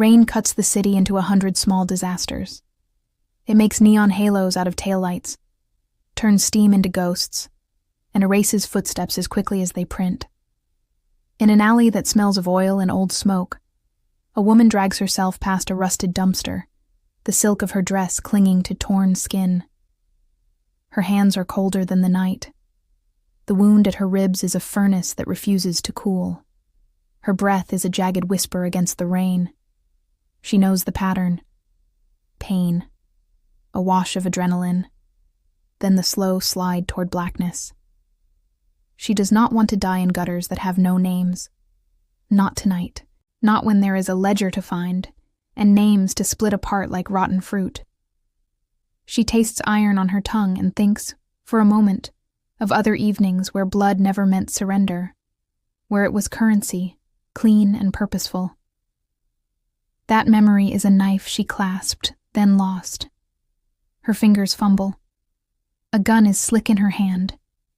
Rain cuts the city into 100 small disasters. It makes neon halos out of taillights, turns steam into ghosts, and erases footsteps as quickly as they print. In an alley that smells of oil and old smoke, a woman drags herself past a rusted dumpster, the silk of her dress clinging to torn skin. Her hands are colder than the night. The wound at her ribs is a furnace that refuses to cool. Her breath is a jagged whisper against the rain. She knows the pattern. Pain. A wash of adrenaline. Then the slow slide toward blackness. She does not want to die in gutters that have no names. Not tonight. Not when there is a ledger to find, and names to split apart like rotten fruit. She tastes iron on her tongue and thinks, for a moment, of other evenings where blood never meant surrender, where it was currency, clean and purposeful. That memory is a knife she clasped, then lost. Her fingers fumble. A gun is slick in her hand,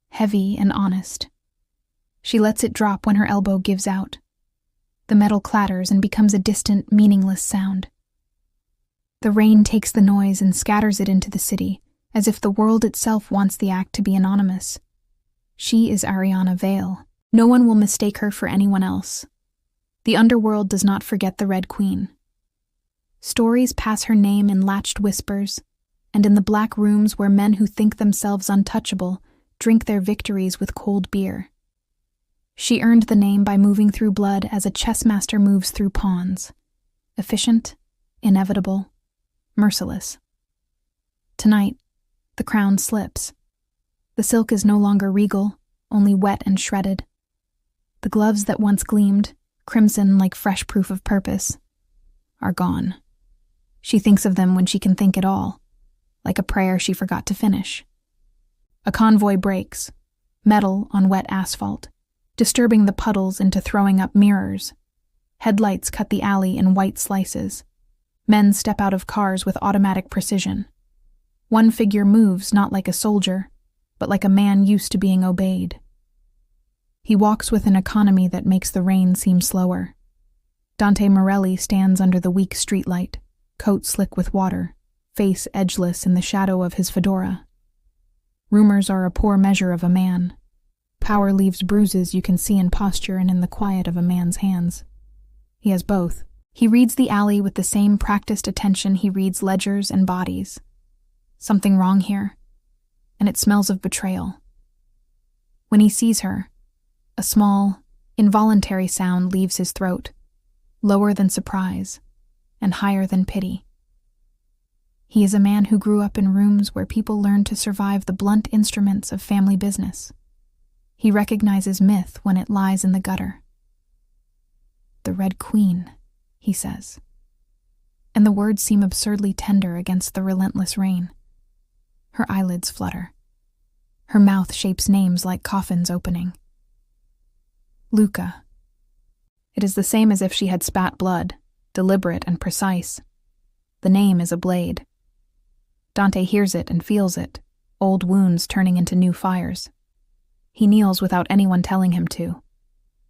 heavy and honest. She lets it drop when her elbow gives out. The metal clatters and becomes a distant, meaningless sound. The rain takes the noise and scatters it into the city, as if the world itself wants the act to be anonymous. She is Ariana Vale. No one will mistake her for anyone else. The underworld does not forget the Red Queen. Stories pass her name in latched whispers, and in the black rooms where men who think themselves untouchable drink their victories with cold beer. She earned the name by moving through blood as a chess master moves through pawns. Efficient, inevitable, merciless. Tonight, the crown slips. The silk is no longer regal, only wet and shredded. The gloves that once gleamed, crimson like fresh proof of purpose, are gone. She thinks of them when she can think at all, like a prayer she forgot to finish. A convoy breaks, metal on wet asphalt, disturbing the puddles into throwing up mirrors. Headlights cut the alley in white slices. Men step out of cars with automatic precision. One figure moves not like a soldier, but like a man used to being obeyed. He walks with an economy that makes the rain seem slower. Dante Morelli stands under the weak streetlight, coat slick with water, face edgeless in the shadow of his fedora. Rumors are a poor measure of a man. Power leaves bruises you can see in posture and in the quiet of a man's hands. He has both. He reads the alley with the same practiced attention he reads ledgers and bodies. Something wrong here, and it smells of betrayal. When he sees her, a small, involuntary sound leaves his throat, lower than surprise, and higher than pity. He is a man who grew up in rooms where people learned to survive the blunt instruments of family business. He recognizes myth when it lies in the gutter. "The Red Queen," he says. And the words seem absurdly tender against the relentless rain. Her eyelids flutter. Her mouth shapes names like coffins opening. Luca. It is the same as if she had spat blood, deliberate and precise. The name is a blade. Dante hears it and feels it, old wounds turning into new fires. He kneels without anyone telling him to.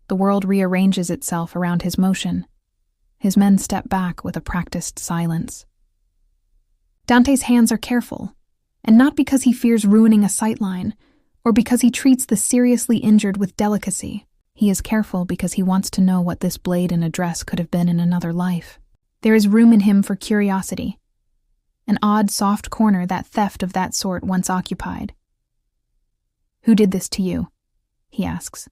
The world rearranges itself around his motion. His men step back with a practiced silence. Dante's hands are careful, and not because he fears ruining a sightline, or because he treats the seriously injured with delicacy. He is careful because he wants to know what this blade in a dress could have been in another life. There is room in him for curiosity. An odd, soft corner that theft of that sort once occupied. "Who did this to you?" he asks.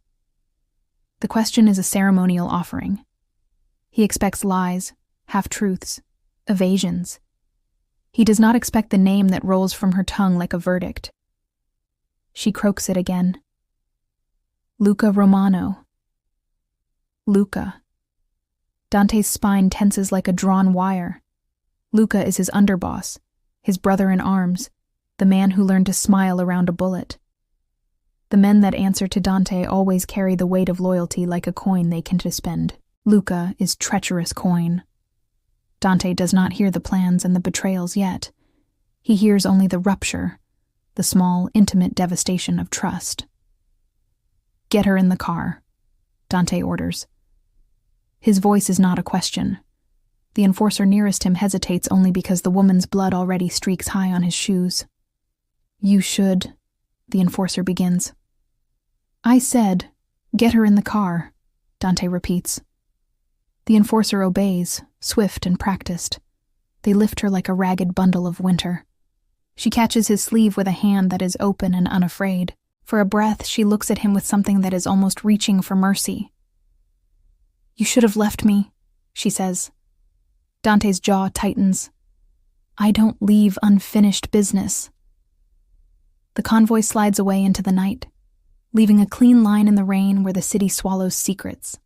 The question is a ceremonial offering. He expects lies, half-truths, evasions. He does not expect the name that rolls from her tongue like a verdict. She croaks it again. Luca Romano. Luca. Dante's spine tenses like a drawn wire. Luca is his underboss, his brother in arms, the man who learned to smile around a bullet. The men that answer to Dante always carry the weight of loyalty like a coin they can spend. Luca is treacherous coin. Dante does not hear the plans and the betrayals yet. He hears only the rupture, the small, intimate devastation of trust. "Get her in the car," Dante orders. His voice is not a question. The enforcer nearest him hesitates only because the woman's blood already streaks high on his shoes. "You should," the enforcer begins. "I said, get her in the car," Dante repeats. The enforcer obeys, swift and practiced. They lift her like a ragged bundle of winter. She catches his sleeve with a hand that is open and unafraid. For a breath, she looks at him with something that is almost reaching for mercy. "You should have left me," she says. Dante's jaw tightens. "I don't leave unfinished business." The convoy slides away into the night, leaving a clean line in the rain where the city swallows secrets.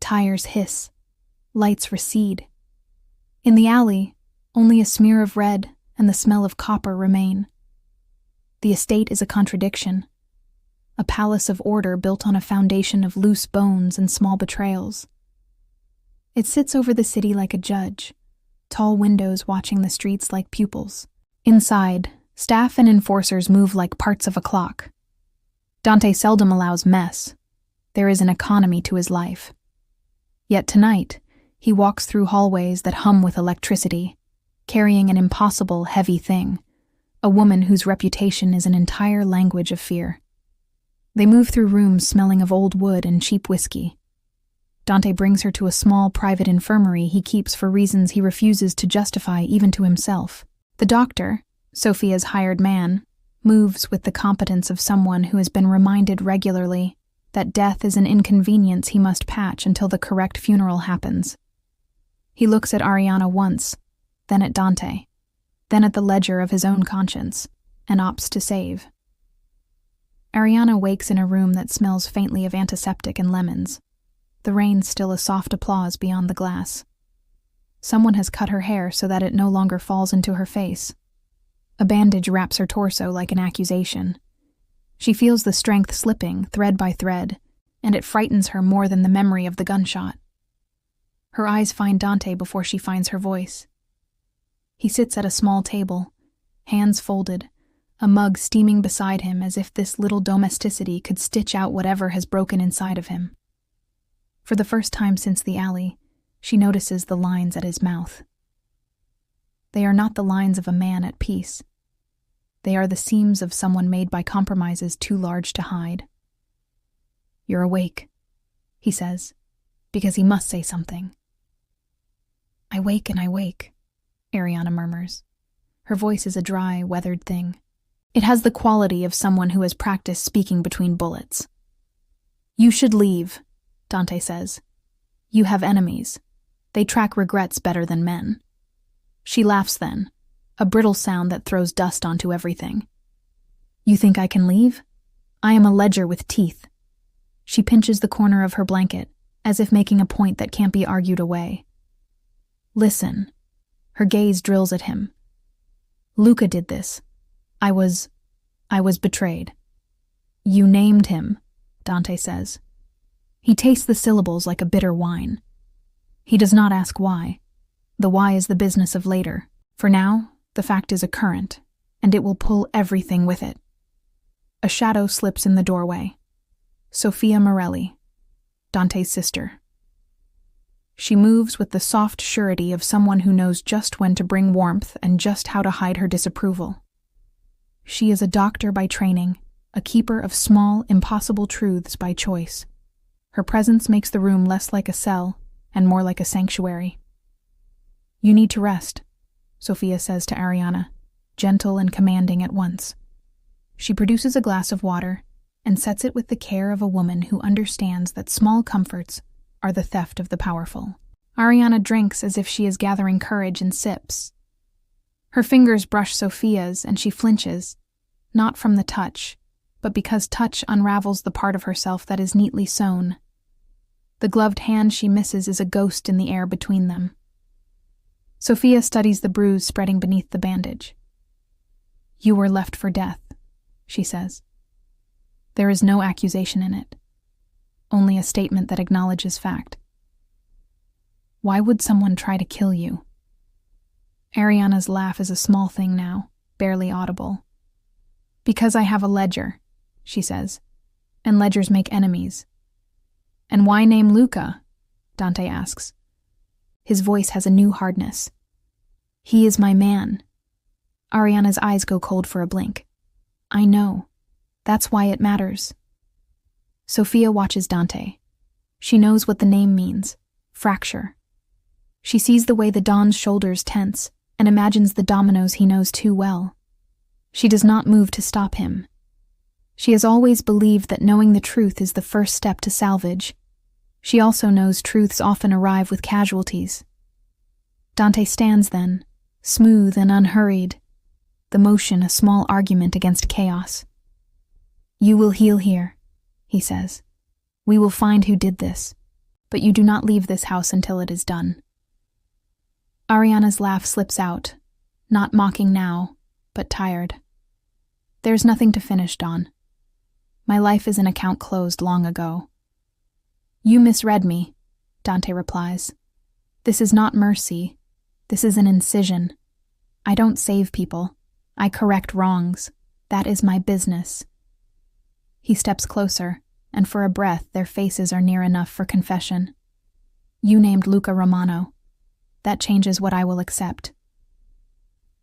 Tires hiss. Lights recede. In the alley, only a smear of red and the smell of copper remain. The estate is a contradiction, a palace of order built on a foundation of loose bones and small betrayals. It sits over the city like a judge, tall windows watching the streets like pupils. Inside, staff and enforcers move like parts of a clock. Dante seldom allows mess. There is an economy to his life. Yet tonight, he walks through hallways that hum with electricity, carrying an impossible, heavy thing, a woman whose reputation is an entire language of fear. They move through rooms smelling of old wood and cheap whiskey. Dante brings her to a small private infirmary he keeps for reasons he refuses to justify even to himself. The doctor, Sophia's hired man, moves with the competence of someone who has been reminded regularly that death is an inconvenience he must patch until the correct funeral happens. He looks at Ariana once, then at Dante, then at the ledger of his own conscience, and opts to save. Ariana wakes in a room that smells faintly of antiseptic and lemons. The rain still a soft applause beyond the glass. Someone has cut her hair so that it no longer falls into her face. A bandage wraps her torso like an accusation. She feels the strength slipping, thread by thread, and it frightens her more than the memory of the gunshot. Her eyes find Dante before she finds her voice. He sits at a small table, hands folded, a mug steaming beside him as if this little domesticity could stitch out whatever has broken inside of him. For the first time since the alley, she notices the lines at his mouth. They are not the lines of a man at peace. They are the seams of someone made by compromises too large to hide. "You're awake," he says, because he must say something. "I wake and I wake," Ariana murmurs. Her voice is a dry, weathered thing. It has the quality of someone who has practiced speaking between bullets. "You should leave," Dante says. "You have enemies. They track regrets better than men." She laughs then, a brittle sound that throws dust onto everything. "You think I can leave? I am a ledger with teeth." She pinches the corner of her blanket, as if making a point that can't be argued away. "Listen." Her gaze drills at him. "Luca did this. I was betrayed." "You named him," Dante says. He tastes the syllables like a bitter wine. He does not ask why. The why is the business of later. For now, the fact is a current, and it will pull everything with it. A shadow slips in the doorway. Sophia Morelli, Dante's sister. She moves with the soft surety of someone who knows just when to bring warmth and just how to hide her disapproval. She is a doctor by training, a keeper of small, impossible truths by choice. Her presence makes the room less like a cell and more like a sanctuary. "You need to rest," Sophia says to Ariana, gentle and commanding at once. She produces a glass of water and sets it with the care of a woman who understands that small comforts are the theft of the powerful. Ariana drinks as if she is gathering courage and sips. Her fingers brush Sophia's and she flinches, not from the touch, but because touch unravels the part of herself that is neatly sewn. The gloved hand she misses is a ghost in the air between them. Sophia studies the bruise spreading beneath the bandage. "You were left for death," she says. There is no accusation in it, only a statement that acknowledges fact. "Why would someone try to kill you?" Ariana's laugh is a small thing now, barely audible. "Because I have a ledger," she says, "and ledgers make enemies." "And why name Luca?" Dante asks. His voice has a new hardness. He is my man. Ariana's eyes go cold for a blink. I know. That's why it matters. Sophia watches Dante. She knows what the name means. Fracture. She sees the way the Don's shoulders tense and imagines the dominoes he knows too well. She does not move to stop him. She has always believed that knowing the truth is the first step to salvage. She also knows truths often arrive with casualties. Dante stands then, smooth and unhurried, the motion a small argument against chaos. You will heal here, he says. We will find who did this, but you do not leave this house until it is done. Ariana's laugh slips out, not mocking now, but tired. There's nothing to finish, Dawn. My life is an account closed long ago. You misread me, Dante replies. This is not mercy. This is an incision. I don't save people. I correct wrongs. That is my business. He steps closer, and for a breath their faces are near enough for confession. You named Luca Romano. That changes what I will accept.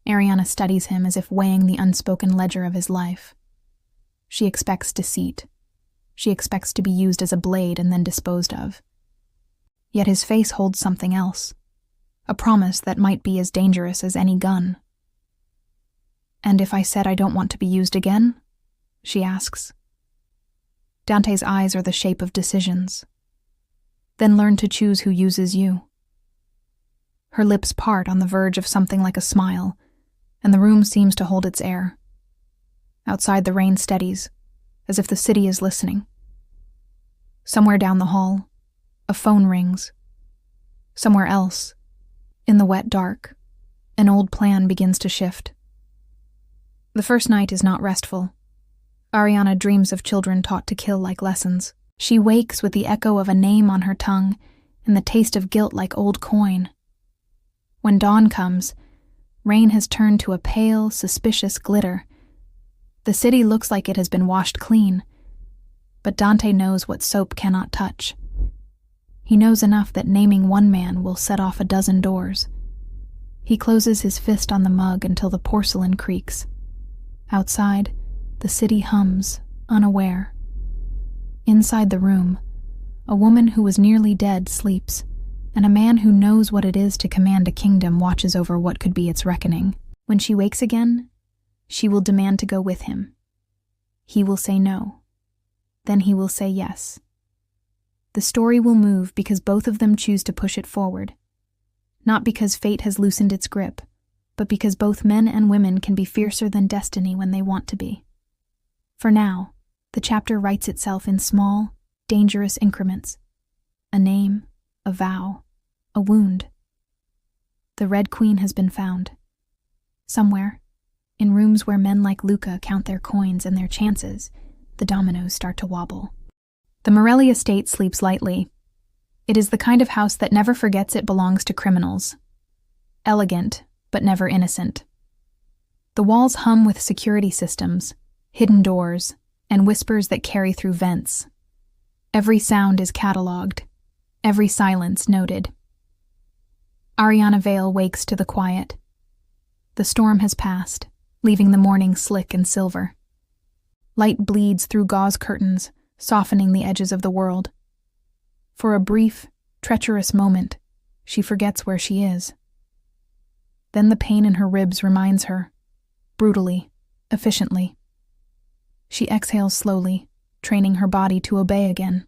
Ariana studies him as if weighing the unspoken ledger of his life. She expects deceit. She expects to be used as a blade and then disposed of. Yet his face holds something else, a promise that might be as dangerous as any gun. And if I said I don't want to be used again? She asks. Dante's eyes are the shape of decisions. Then learn to choose who uses you. Her lips part on the verge of something like a smile, and the room seems to hold its air. Outside the rain steadies, as if the city is listening. Somewhere down the hall, a phone rings. Somewhere else, in the wet dark, an old plan begins to shift. The first night is not restful. Ariana dreams of children taught to kill like lessons. She wakes with the echo of a name on her tongue and the taste of guilt like old coin. When dawn comes, rain has turned to a pale, suspicious glitter. The city looks like it has been washed clean, but Dante knows what soap cannot touch. He knows enough that naming one man will set off a dozen doors. He closes his fist on the mug until the porcelain creaks. Outside, the city hums, unaware. Inside the room, a woman who was nearly dead sleeps, and a man who knows what it is to command a kingdom watches over what could be its reckoning. When she wakes again, she will demand to go with him. He will say no. Then he will say yes. The story will move because both of them choose to push it forward. Not because fate has loosened its grip, but because both men and women can be fiercer than destiny when they want to be. For now, the chapter writes itself in small, dangerous increments. A name, a vow, a wound. The Red Queen has been found. Somewhere, in rooms where men like Luca count their coins and their chances, the dominoes start to wobble. The Morelli estate sleeps lightly. It is the kind of house that never forgets it belongs to criminals. Elegant, but never innocent. The walls hum with security systems, hidden doors, and whispers that carry through vents. Every sound is catalogued, every silence noted. Ariana Vale wakes to the quiet. The storm has passed, leaving the morning slick and silver. Light bleeds through gauze curtains, softening the edges of the world. For a brief, treacherous moment, she forgets where she is. Then the pain in her ribs reminds her, brutally, efficiently. She exhales slowly, training her body to obey again.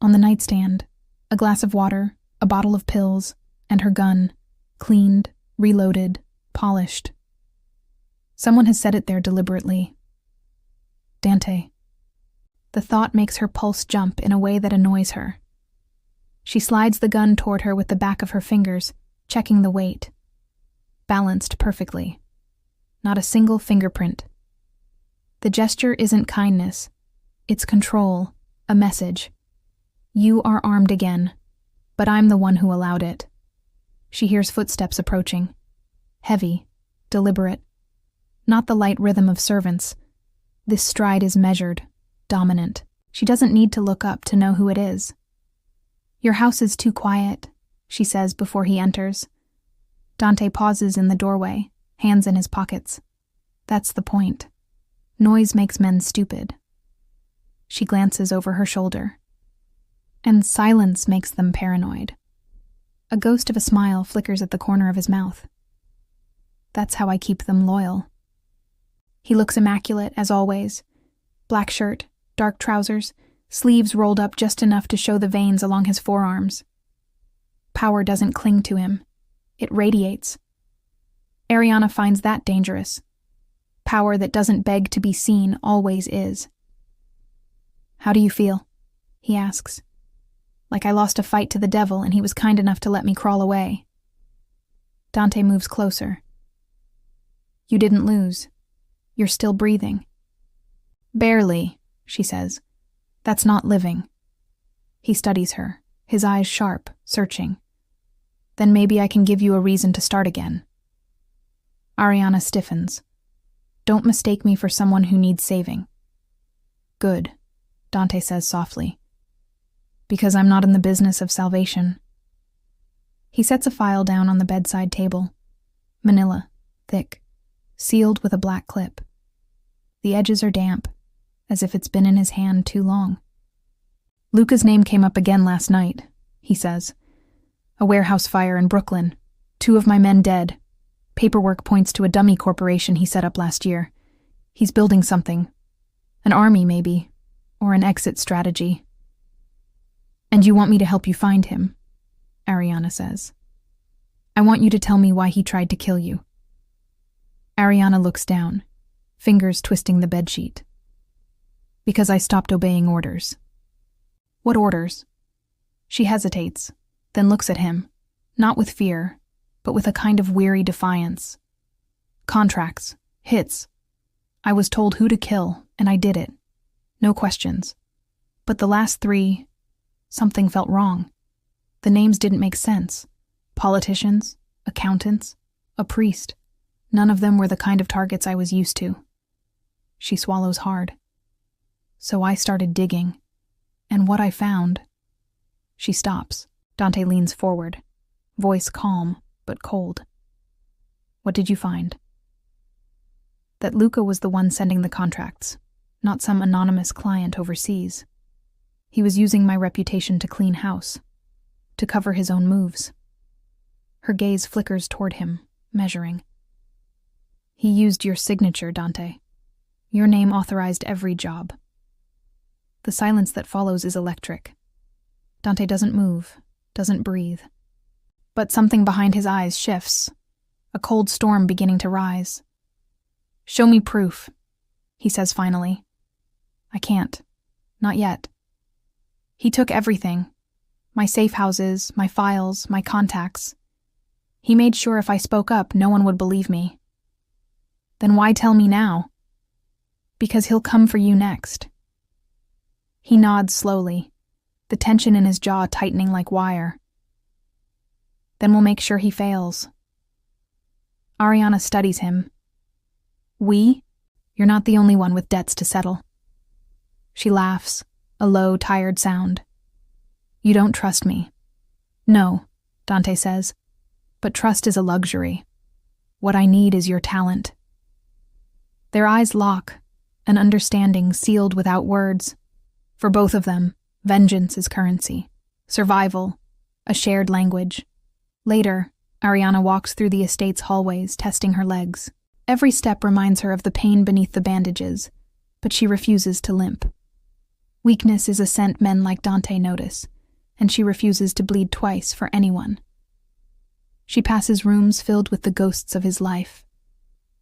On the nightstand, a glass of water, a bottle of pills, and her gun, cleaned, reloaded, polished. Someone has set it there deliberately. Dante. The thought makes her pulse jump in a way that annoys her. She slides the gun toward her with the back of her fingers, checking the weight. Balanced perfectly. Not a single fingerprint. The gesture isn't kindness. It's control, a message. You are armed again, but I'm the one who allowed it. She hears footsteps approaching. Heavy, deliberate. Not the light rhythm of servants. This stride is measured, dominant. She doesn't need to look up to know who it is. Your house is too quiet, she says before he enters. Dante pauses in the doorway, hands in his pockets. That's the point. Noise makes men stupid. She glances over her shoulder. And silence makes them paranoid. A ghost of a smile flickers at the corner of his mouth. That's how I keep them loyal. He looks immaculate, as always. Black shirt, dark trousers, sleeves rolled up just enough to show the veins along his forearms. Power doesn't cling to him. It radiates. Ariana finds that dangerous. Power that doesn't beg to be seen always is. How do you feel? He asks. Like I lost a fight to the devil and he was kind enough to let me crawl away. Dante moves closer. You didn't lose. You're still breathing. Barely, she says. That's not living. He studies her, his eyes sharp, searching. Then maybe I can give you a reason to start again. Ariana stiffens. Don't mistake me for someone who needs saving. Good, Dante says softly. Because I'm not in the business of salvation. He sets a file down on the bedside table. Manila, thick, sealed with a black clip. The edges are damp, as if it's been in his hand too long. Luca's name came up again last night, he says. A warehouse fire in Brooklyn. 2 of my men dead. Paperwork points to a dummy corporation he set up last year. He's building something. An army, maybe. Or an exit strategy. And you want me to help you find him, Ariana says. I want you to tell me why he tried to kill you. Ariana looks down, fingers twisting the bedsheet. Because I stopped obeying orders. What orders? She hesitates, then looks at him, not with fear, but with a kind of weary defiance. Contracts, hits. I was told who to kill, and I did it. No questions. But the last 3, something felt wrong. The names didn't make sense. Politicians, accountants, a priest. None of them were the kind of targets I was used to. She swallows hard. So I started digging. And what I found... She stops. Dante leans forward, voice calm but cold. What did you find? That Luca was the one sending the contracts, not some anonymous client overseas. He was using my reputation to clean house, to cover his own moves. Her gaze flickers toward him, measuring. He used your signature, Dante. Your name authorized every job. The silence that follows is electric. Dante doesn't move, doesn't breathe. But something behind his eyes shifts, a cold storm beginning to rise. Show me proof, he says finally. I can't. Not yet. He took everything. My safe houses, my files, my contacts. He made sure if I spoke up, no one would believe me. Then why tell me now? Because he'll come for you next. He nods slowly, the tension in his jaw tightening like wire. Then we'll make sure he fails. Ariana studies him. We? You're not the only one with debts to settle. She laughs, a low, tired sound. You don't trust me. No, Dante says, but trust is a luxury. What I need is your talent. Their eyes lock, an understanding sealed without words. For both of them, vengeance is currency, survival, a shared language. Later, Ariana walks through the estate's hallways, testing her legs. Every step reminds her of the pain beneath the bandages, but she refuses to limp. Weakness is a scent men like Dante notice, and she refuses to bleed twice for anyone. She passes rooms filled with the ghosts of his life.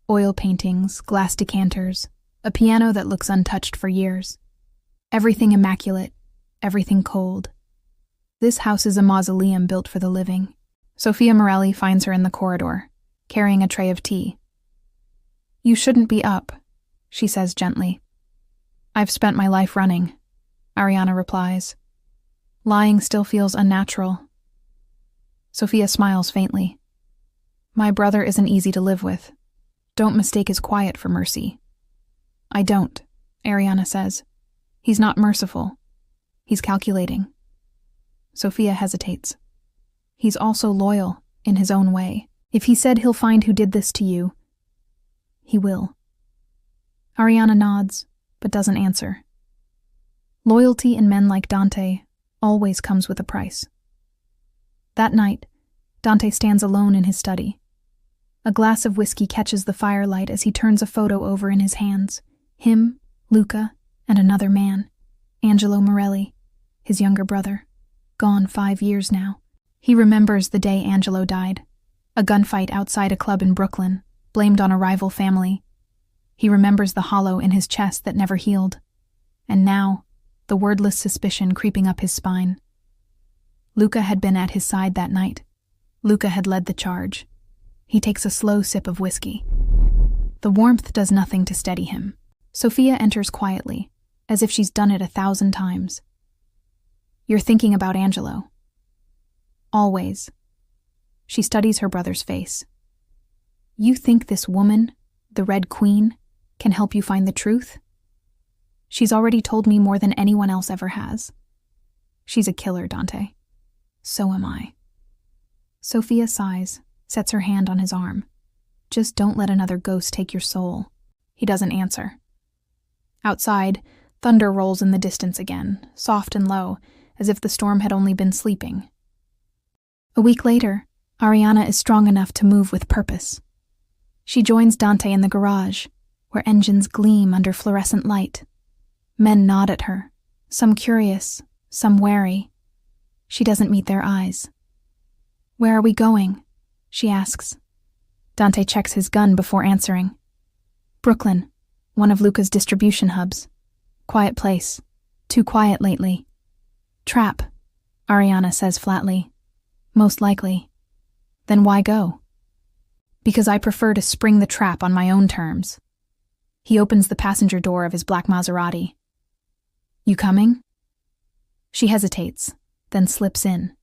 Oil paintings, glass decanters, a piano that looks untouched for years. Everything immaculate, everything cold. This house is a mausoleum built for the living. Sophia Morelli finds her in the corridor, carrying a tray of tea. You shouldn't be up, she says gently. I've spent my life running, Ariana replies. Lying still feels unnatural. Sophia smiles faintly. My brother isn't easy to live with. Don't mistake his quiet for mercy. I don't, Ariana says. He's not merciful. He's calculating. Sophia hesitates. He's also loyal, in his own way. If he said he'll find who did this to you, he will. Ariana nods, but doesn't answer. Loyalty in men like Dante always comes with a price. That night, Dante stands alone in his study. A glass of whiskey catches the firelight as he turns a photo over in his hands. Him, Luca, and another man, Angelo Morelli, his younger brother, gone 5 years now. He remembers the day Angelo died, a gunfight outside a club in Brooklyn, blamed on a rival family. He remembers the hollow in his chest that never healed, and now, the wordless suspicion creeping up his spine. Luca had been at his side that night. Luca had led the charge. He takes a slow sip of whiskey. The warmth does nothing to steady him. Sophia enters quietly, as if she's done it 1,000 times. You're thinking about Angelo. Always. She studies her brother's face. You think this woman, the Red Queen, can help you find the truth? She's already told me more than anyone else ever has. She's a killer, Dante. So am I. Sophia sighs, sets her hand on his arm. Just don't let another ghost take your soul. He doesn't answer. Outside, thunder rolls in the distance again, soft and low, as if the storm had only been sleeping. A week later, Ariana is strong enough to move with purpose. She joins Dante in the garage, where engines gleam under fluorescent light. Men nod at her, some curious, some wary. She doesn't meet their eyes. Where are we going? She asks. Dante checks his gun before answering. Brooklyn, one of Luca's distribution hubs. Quiet place. Too quiet lately. Trap, Ariana says flatly. Most likely. Then why go? Because I prefer to spring the trap on my own terms. He opens the passenger door of his black Maserati. You coming? She hesitates, then slips in.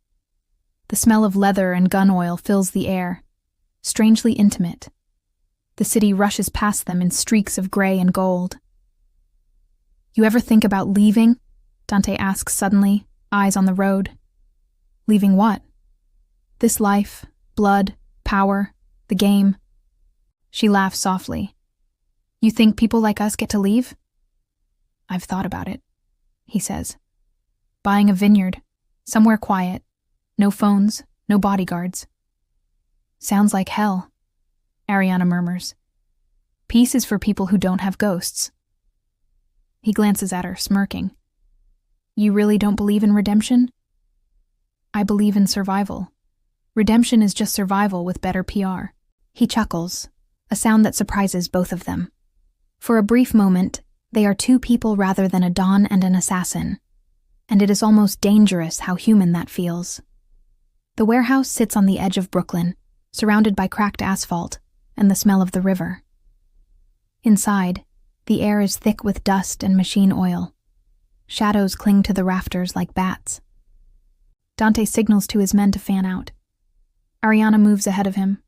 The smell of leather and gun oil fills the air, strangely intimate. The city rushes past them in streaks of gray and gold. You ever think about leaving? Dante asks suddenly, eyes on the road. Leaving what? This life, blood, power, the game. She laughs softly. You think people like us get to leave? I've thought about it, he says. Buying a vineyard, somewhere quiet, no phones, no bodyguards. Sounds like hell, Ariana murmurs. Peace is for people who don't have ghosts. He glances at her, smirking. You really don't believe in redemption? I believe in survival. Redemption is just survival with better PR. He chuckles, a sound that surprises both of them. For a brief moment, they are two people rather than a Don and an assassin, and it is almost dangerous how human that feels. The warehouse sits on the edge of Brooklyn, surrounded by cracked asphalt and the smell of the river. Inside, the air is thick with dust and machine oil. Shadows cling to the rafters like bats. Dante signals to his men to fan out. Ariana moves ahead of him,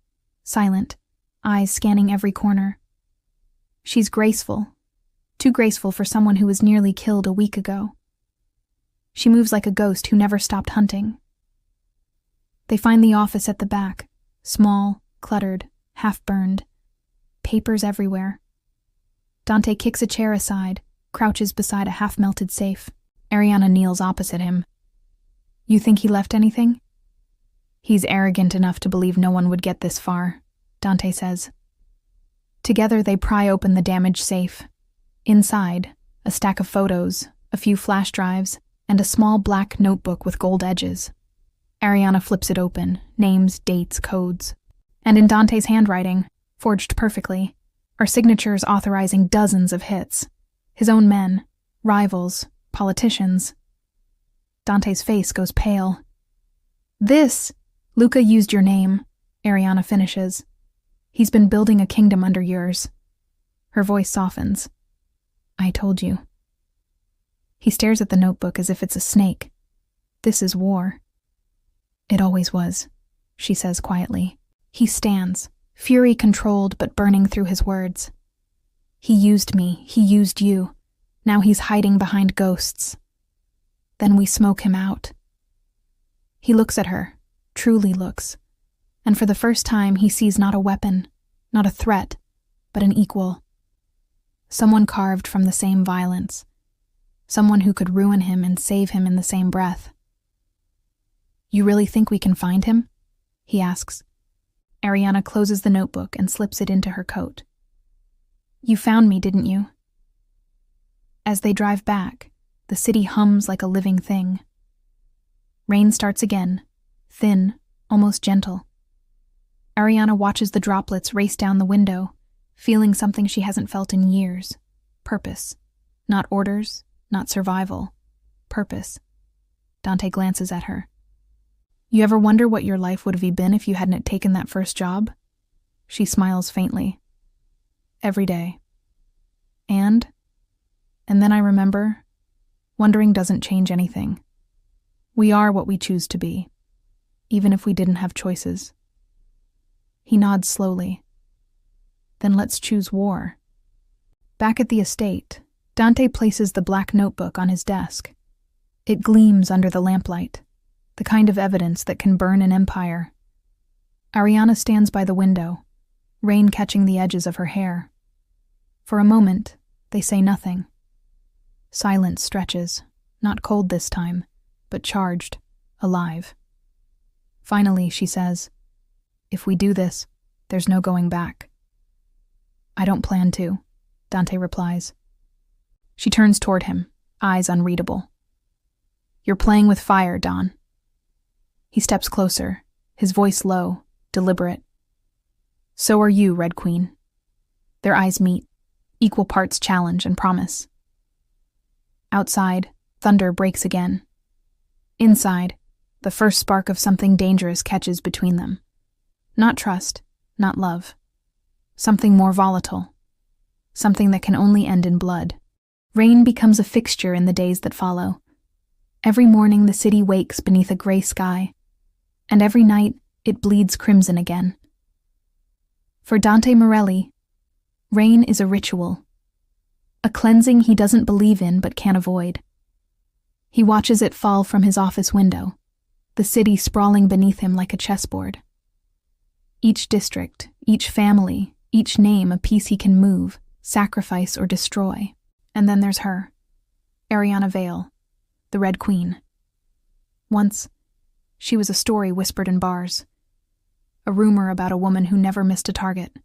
silent, eyes scanning every corner. She's graceful, too graceful for someone who was nearly killed a week ago. She moves like a ghost who never stopped hunting. They find the office at the back, small, cluttered, half-burned. Papers everywhere. Dante kicks a chair aside, crouches beside a half-melted safe. Ariana kneels opposite him. You think he left anything? He's arrogant enough to believe no one would get this far, Dante says. Together they pry open the damaged safe. Inside, a stack of photos, a few flash drives, and a small black notebook with gold edges. Ariana flips it open, names, dates, codes. And in Dante's handwriting, forged perfectly, are signatures authorizing dozens of hits. His own men, rivals, politicians. Dante's face goes pale. Luca used your name, Ariana finishes. He's been building a kingdom under yours. Her voice softens. I told you. He stares at the notebook as if it's a snake. This is war. It always was, she says quietly. He stands, fury controlled but burning through his words. He used me, he used you. Now he's hiding behind ghosts. Then we smoke him out. He looks at her, truly looks, and for the first time he sees not a weapon, not a threat, but an equal. Someone carved from the same violence, someone who could ruin him and save him in the same breath. "You really think we can find him?" he asks. Ariana closes the notebook and slips it into her coat. "You found me, didn't you?" As they drive back, the city hums like a living thing. Rain starts again, thin, almost gentle. Ariana watches the droplets race down the window, feeling something she hasn't felt in years. Purpose. Not orders, not survival. Purpose. Dante glances at her. "You ever wonder what your life would have been if you hadn't taken that first job?" She smiles faintly. "Every day. And then I remember, wondering doesn't change anything. We are what we choose to be, even if we didn't have choices." He nods slowly. "Then let's choose war." Back at the estate, Dante places the black notebook on his desk. It gleams under the lamplight, the kind of evidence that can burn an empire. Ariana stands by the window, rain catching the edges of her hair. For a moment, they say nothing. Silence stretches, not cold this time, but charged, alive. Finally, she says, "If we do this, there's no going back." "I don't plan to," Dante replies. She turns toward him, eyes unreadable. "You're playing with fire, Don." He steps closer, his voice low, deliberate. "So are you, Red Queen." Their eyes meet, equal parts challenge and promise. Outside, thunder breaks again. Inside, the first spark of something dangerous catches between them. Not trust, not love. Something more volatile. Something that can only end in blood. Rain becomes a fixture in the days that follow. Every morning the city wakes beneath a gray sky, and every night it bleeds crimson again. For Dante Morelli, rain is a ritual. A cleansing he doesn't believe in but can't avoid. He watches it fall from his office window, the city sprawling beneath him like a chessboard. Each district, each family, each name a piece he can move, sacrifice, or destroy. And then there's her, Ariana Vale, the Red Queen. Once, she was a story whispered in bars, a rumor about a woman who never missed a target.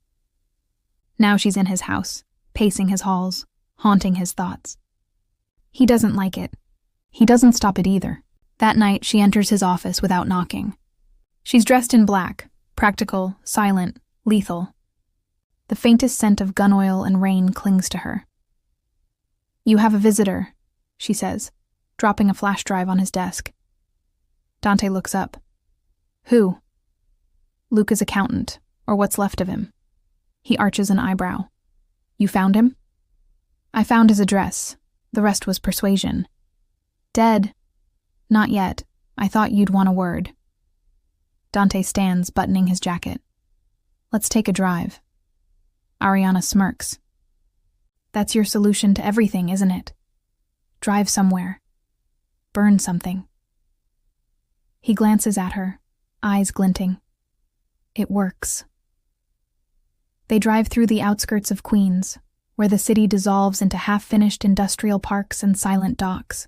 Now she's in his house, pacing his halls, haunting his thoughts. He doesn't like it. He doesn't stop it either. That night, she enters his office without knocking. She's dressed in black, practical, silent, lethal. The faintest scent of gun oil and rain clings to her. "You have a visitor," she says, dropping a flash drive on his desk. Dante looks up. "Who?" "Luca's accountant, or what's left of him." He arches an eyebrow. "You found him?" "I found his address. The rest was persuasion." "Dead?" "Not yet. I thought you'd want a word." Dante stands, buttoning his jacket. "Let's take a drive." Ariana smirks. "That's your solution to everything, isn't it? Drive somewhere. Burn something." He glances at her, eyes glinting. It works. They drive through the outskirts of Queens, where the city dissolves into half-finished industrial parks and silent docks.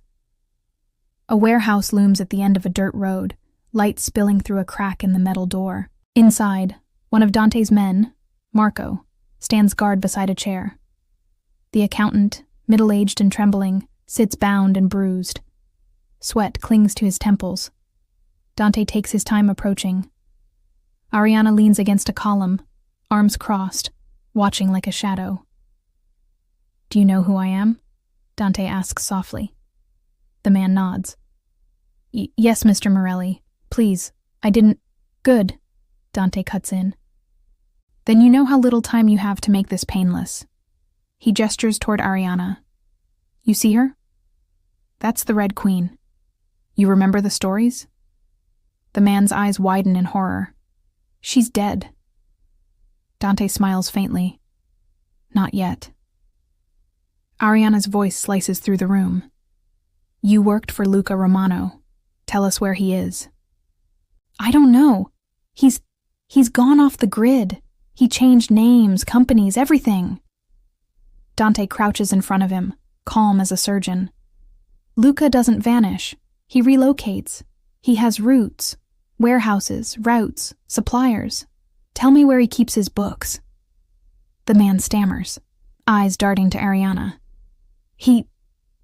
A warehouse looms at the end of a dirt road, light spilling through a crack in the metal door. Inside, one of Dante's men, Marco, stands guard beside a chair. The accountant, middle-aged and trembling, sits bound and bruised. Sweat clings to his temples. Dante takes his time approaching. Ariana leans against a column, arms crossed, watching like a shadow. "Do you know who I am?" Dante asks softly. The man nods. Yes, Mr. Morelli. Please, I didn't—" "Good," Dante cuts in. "Then you know how little time you have to make this painless." He gestures toward Ariana. "You see her? That's the Red Queen. You remember the stories?" The man's eyes widen in horror. "She's dead." Dante smiles faintly. "Not yet." Ariana's voice slices through the room. "You worked for Luca Romano. Tell us where he is." I don't know. He's gone off the grid. He changed names, companies, everything. Dante crouches in front of him, calm as a surgeon. Luca doesn't vanish. He relocates. He has roots, warehouses, routes, suppliers. Tell me where he keeps his books. The man stammers, eyes darting to Ariana. He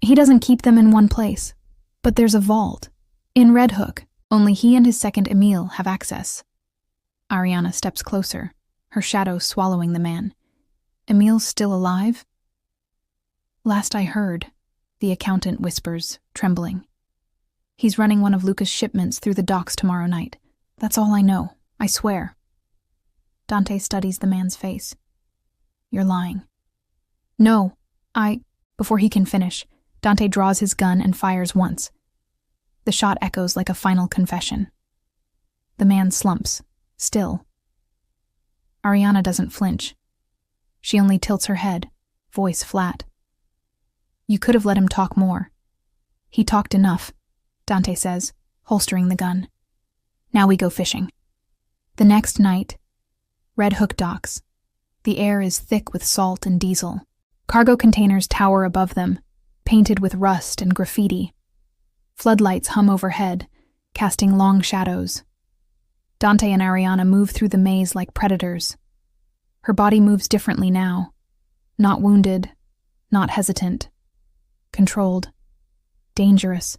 doesn't keep them in one place, but there's a vault. In Red Hook, only he and his second Emile have access. Ariana steps closer, her shadow swallowing the man. Emile's still alive? Last I heard, the accountant whispers, trembling. He's running one of Luca's shipments through the docks tomorrow night. That's all I know, I swear. Dante studies the man's face. You're lying. No, Before he can finish, Dante draws his gun and fires once. The shot echoes like a final confession. The man slumps, still. Ariana doesn't flinch. She only tilts her head, voice flat. You could have let him talk more. He talked enough, Dante says, holstering the gun. Now we go fishing. The next night, Red Hook docks. The air is thick with salt and diesel. Cargo containers tower above them, painted with rust and graffiti. Floodlights hum overhead, casting long shadows. Dante and Ariana move through the maze like predators. Her body moves differently now. Not wounded, not hesitant. Controlled. Dangerous.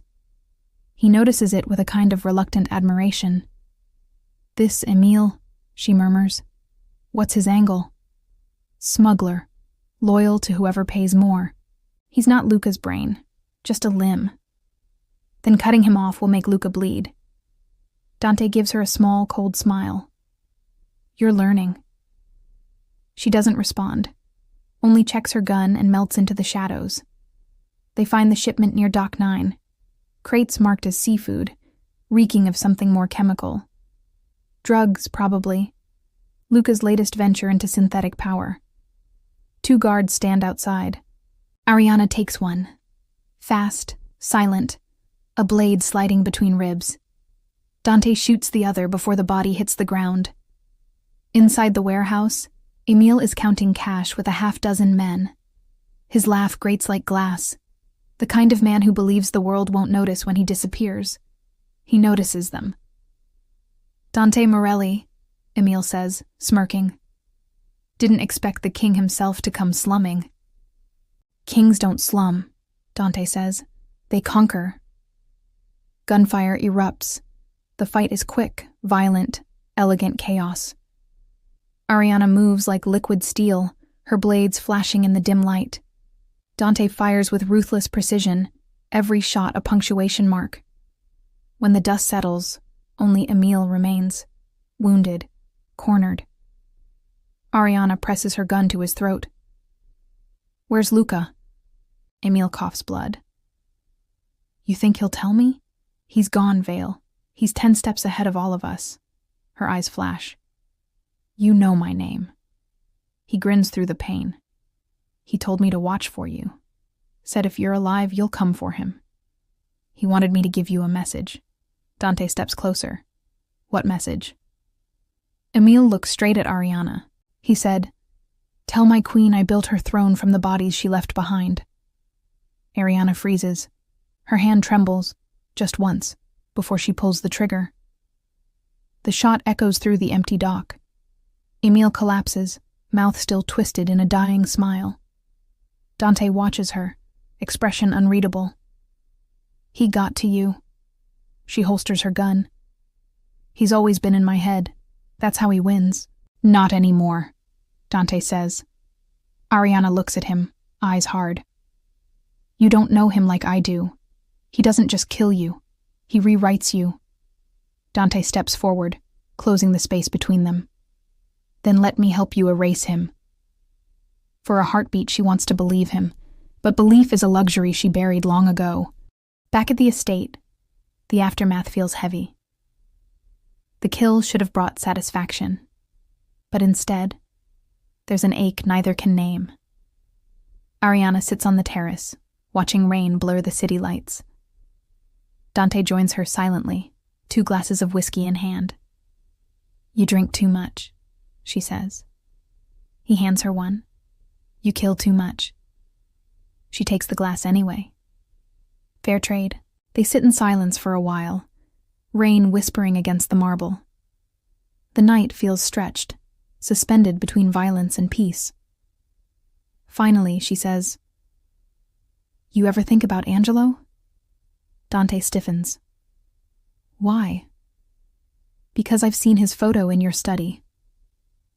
He notices it with a kind of reluctant admiration. This Emile, she murmurs. What's his angle? Smuggler. Loyal to whoever pays more. He's not Luca's brain, just a limb. Then cutting him off will make Luca bleed. Dante gives her a small, cold smile. You're learning. She doesn't respond, only checks her gun and melts into the shadows. They find the shipment near Dock 9. Crates marked as seafood, reeking of something more chemical. Drugs, probably. Luca's latest venture into synthetic power. 2 guards stand outside. Ariana takes one. Fast, silent, a blade sliding between ribs. Dante shoots the other before the body hits the ground. Inside the warehouse, Emile is counting cash with a half-dozen men. His laugh grates like glass. The kind of man who believes the world won't notice when he disappears. He notices them. Dante Morelli, Emile says, smirking. Didn't expect the king himself to come slumming. Kings don't slum, Dante says. They conquer. Gunfire erupts. The fight is quick, violent, elegant chaos. Ariana moves like liquid steel, her blades flashing in the dim light. Dante fires with ruthless precision, every shot a punctuation mark. When the dust settles, only Emile remains, wounded, cornered. Ariana presses her gun to his throat. Where's Luca? Emile coughs blood. You think he'll tell me? He's gone, Vale. He's 10 steps ahead of all of us. Her eyes flash. You know my name. He grins through the pain. He told me to watch for you. Said if you're alive, you'll come for him. He wanted me to give you a message. Dante steps closer. What message? Emile looks straight at Ariana. He said, Tell my queen I built her throne from the bodies she left behind. Ariana freezes. Her hand trembles, just once, before she pulls the trigger. The shot echoes through the empty dock. Emile collapses, mouth still twisted in a dying smile. Dante watches her, expression unreadable. He got to you. She holsters her gun. He's always been in my head. That's how he wins. Not anymore, Dante says. Ariana looks at him, eyes hard. You don't know him like I do. He doesn't just kill you. He rewrites you. Dante steps forward, closing the space between them. Then let me help you erase him. For a heartbeat, she wants to believe him, but belief is a luxury she buried long ago. Back at the estate, the aftermath feels heavy. The kill should have brought satisfaction, but instead, there's an ache neither can name. Ariana sits on the terrace, watching rain blur the city lights. Dante joins her silently, 2 glasses of whiskey in hand. "You drink too much," she says. He hands her one. "You kill too much." She takes the glass anyway. Fair trade. They sit in silence for a while, rain whispering against the marble. The night feels stretched, suspended between violence and peace. Finally, she says, "You ever think about Angelo?" Dante stiffens. "Why?" "Because I've seen his photo in your study.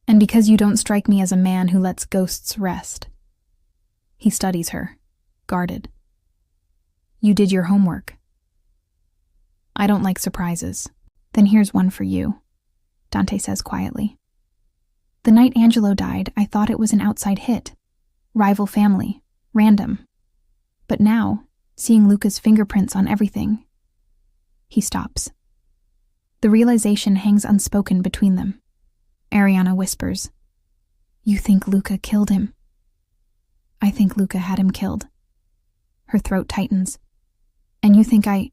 And because you don't strike me as a man who lets ghosts rest." He studies her, guarded. "You did your homework." "I don't like surprises." "Then here's one for you," Dante says quietly. "The night Angelo died, I thought it was an outside hit. Rival family, random. But now, seeing Luca's fingerprints on everything..." He stops. The realization hangs unspoken between them. Ariana whispers, "You think Luca killed him?" "I think Luca had him killed." Her throat tightens. "And you think I..."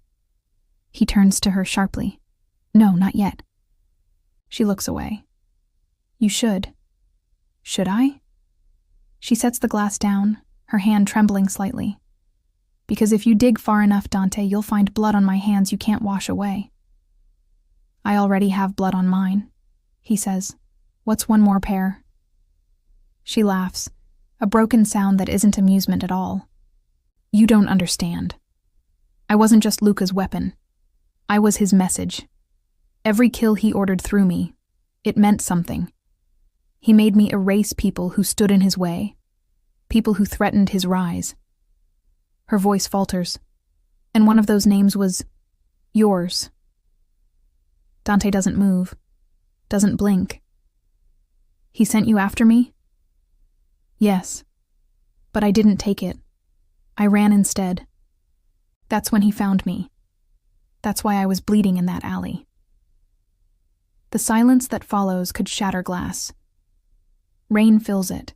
He turns to her sharply. "No, not yet." She looks away. "You should." "Should I?" She sets the glass down, her hand trembling slightly. "Because if you dig far enough, Dante, you'll find blood on my hands you can't wash away." "I already have blood on mine," he says. "What's one more pair?" She laughs, a broken sound that isn't amusement at all. "You don't understand. I wasn't just Luca's weapon. I was his message. Every kill he ordered through me, it meant something. He made me erase people who stood in his way, people who threatened his rise." Her voice falters. "And one of those names was yours." Dante doesn't move, doesn't blink. "He sent you after me?" "Yes. But I didn't take it. I ran instead. That's when he found me. That's why I was bleeding in that alley." The silence that follows could shatter glass. Rain fills it,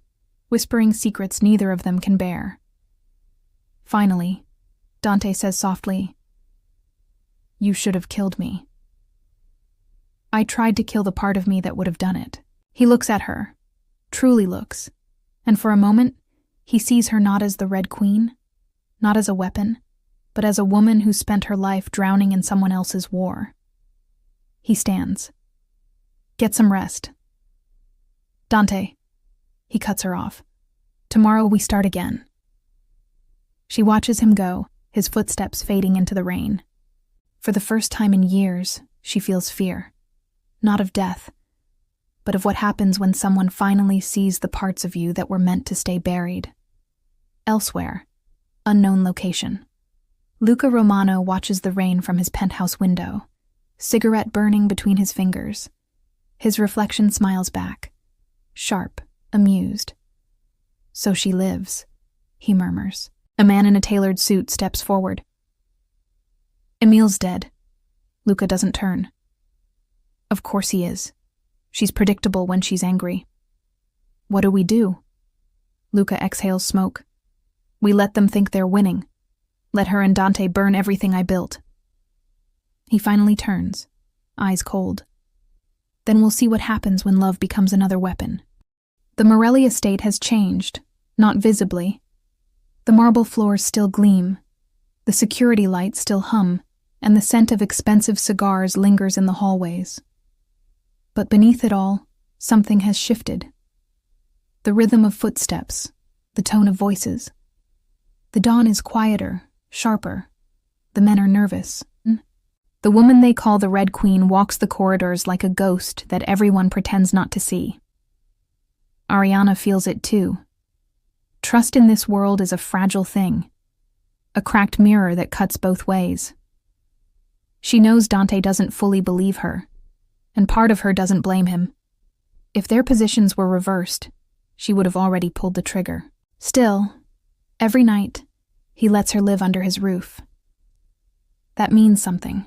whispering secrets neither of them can bear. Finally, Dante says softly, "You should have killed me." "I tried to kill the part of me that would have done it." He looks at her, truly looks, and for a moment, he sees her not as the Red Queen, not as a weapon, but as a woman who spent her life drowning in someone else's war. He stands. "Get some rest." "Dante," he cuts her off. "Tomorrow we start again." She watches him go, his footsteps fading into the rain. For the first time in years, she feels fear. Not of death, but of what happens when someone finally sees the parts of you that were meant to stay buried. Elsewhere, unknown location. Luca Romano watches the rain from his penthouse window, cigarette burning between his fingers. His reflection smiles back, sharp, amused. "So she lives," he murmurs. A man in a tailored suit steps forward. "Emil's dead." Luca doesn't turn. "Of course he is. She's predictable when she's angry." "What do we do?" Luca exhales smoke. "We let them think they're winning. Let her and Dante burn everything I built." He finally turns, eyes cold. "Then we'll see what happens when love becomes another weapon." The Morelli estate has changed, not visibly. The marble floors still gleam, the security lights still hum, and the scent of expensive cigars lingers in the hallways. But beneath it all, something has shifted. The rhythm of footsteps, the tone of voices. The dawn is quieter, sharper. The men are nervous. The woman they call the Red Queen walks the corridors like a ghost that everyone pretends not to see. Ariana feels it too. Trust in this world is a fragile thing, a cracked mirror that cuts both ways. She knows Dante doesn't fully believe her, and part of her doesn't blame him. If their positions were reversed, she would have already pulled the trigger. Still, every night, he lets her live under his roof. That means something.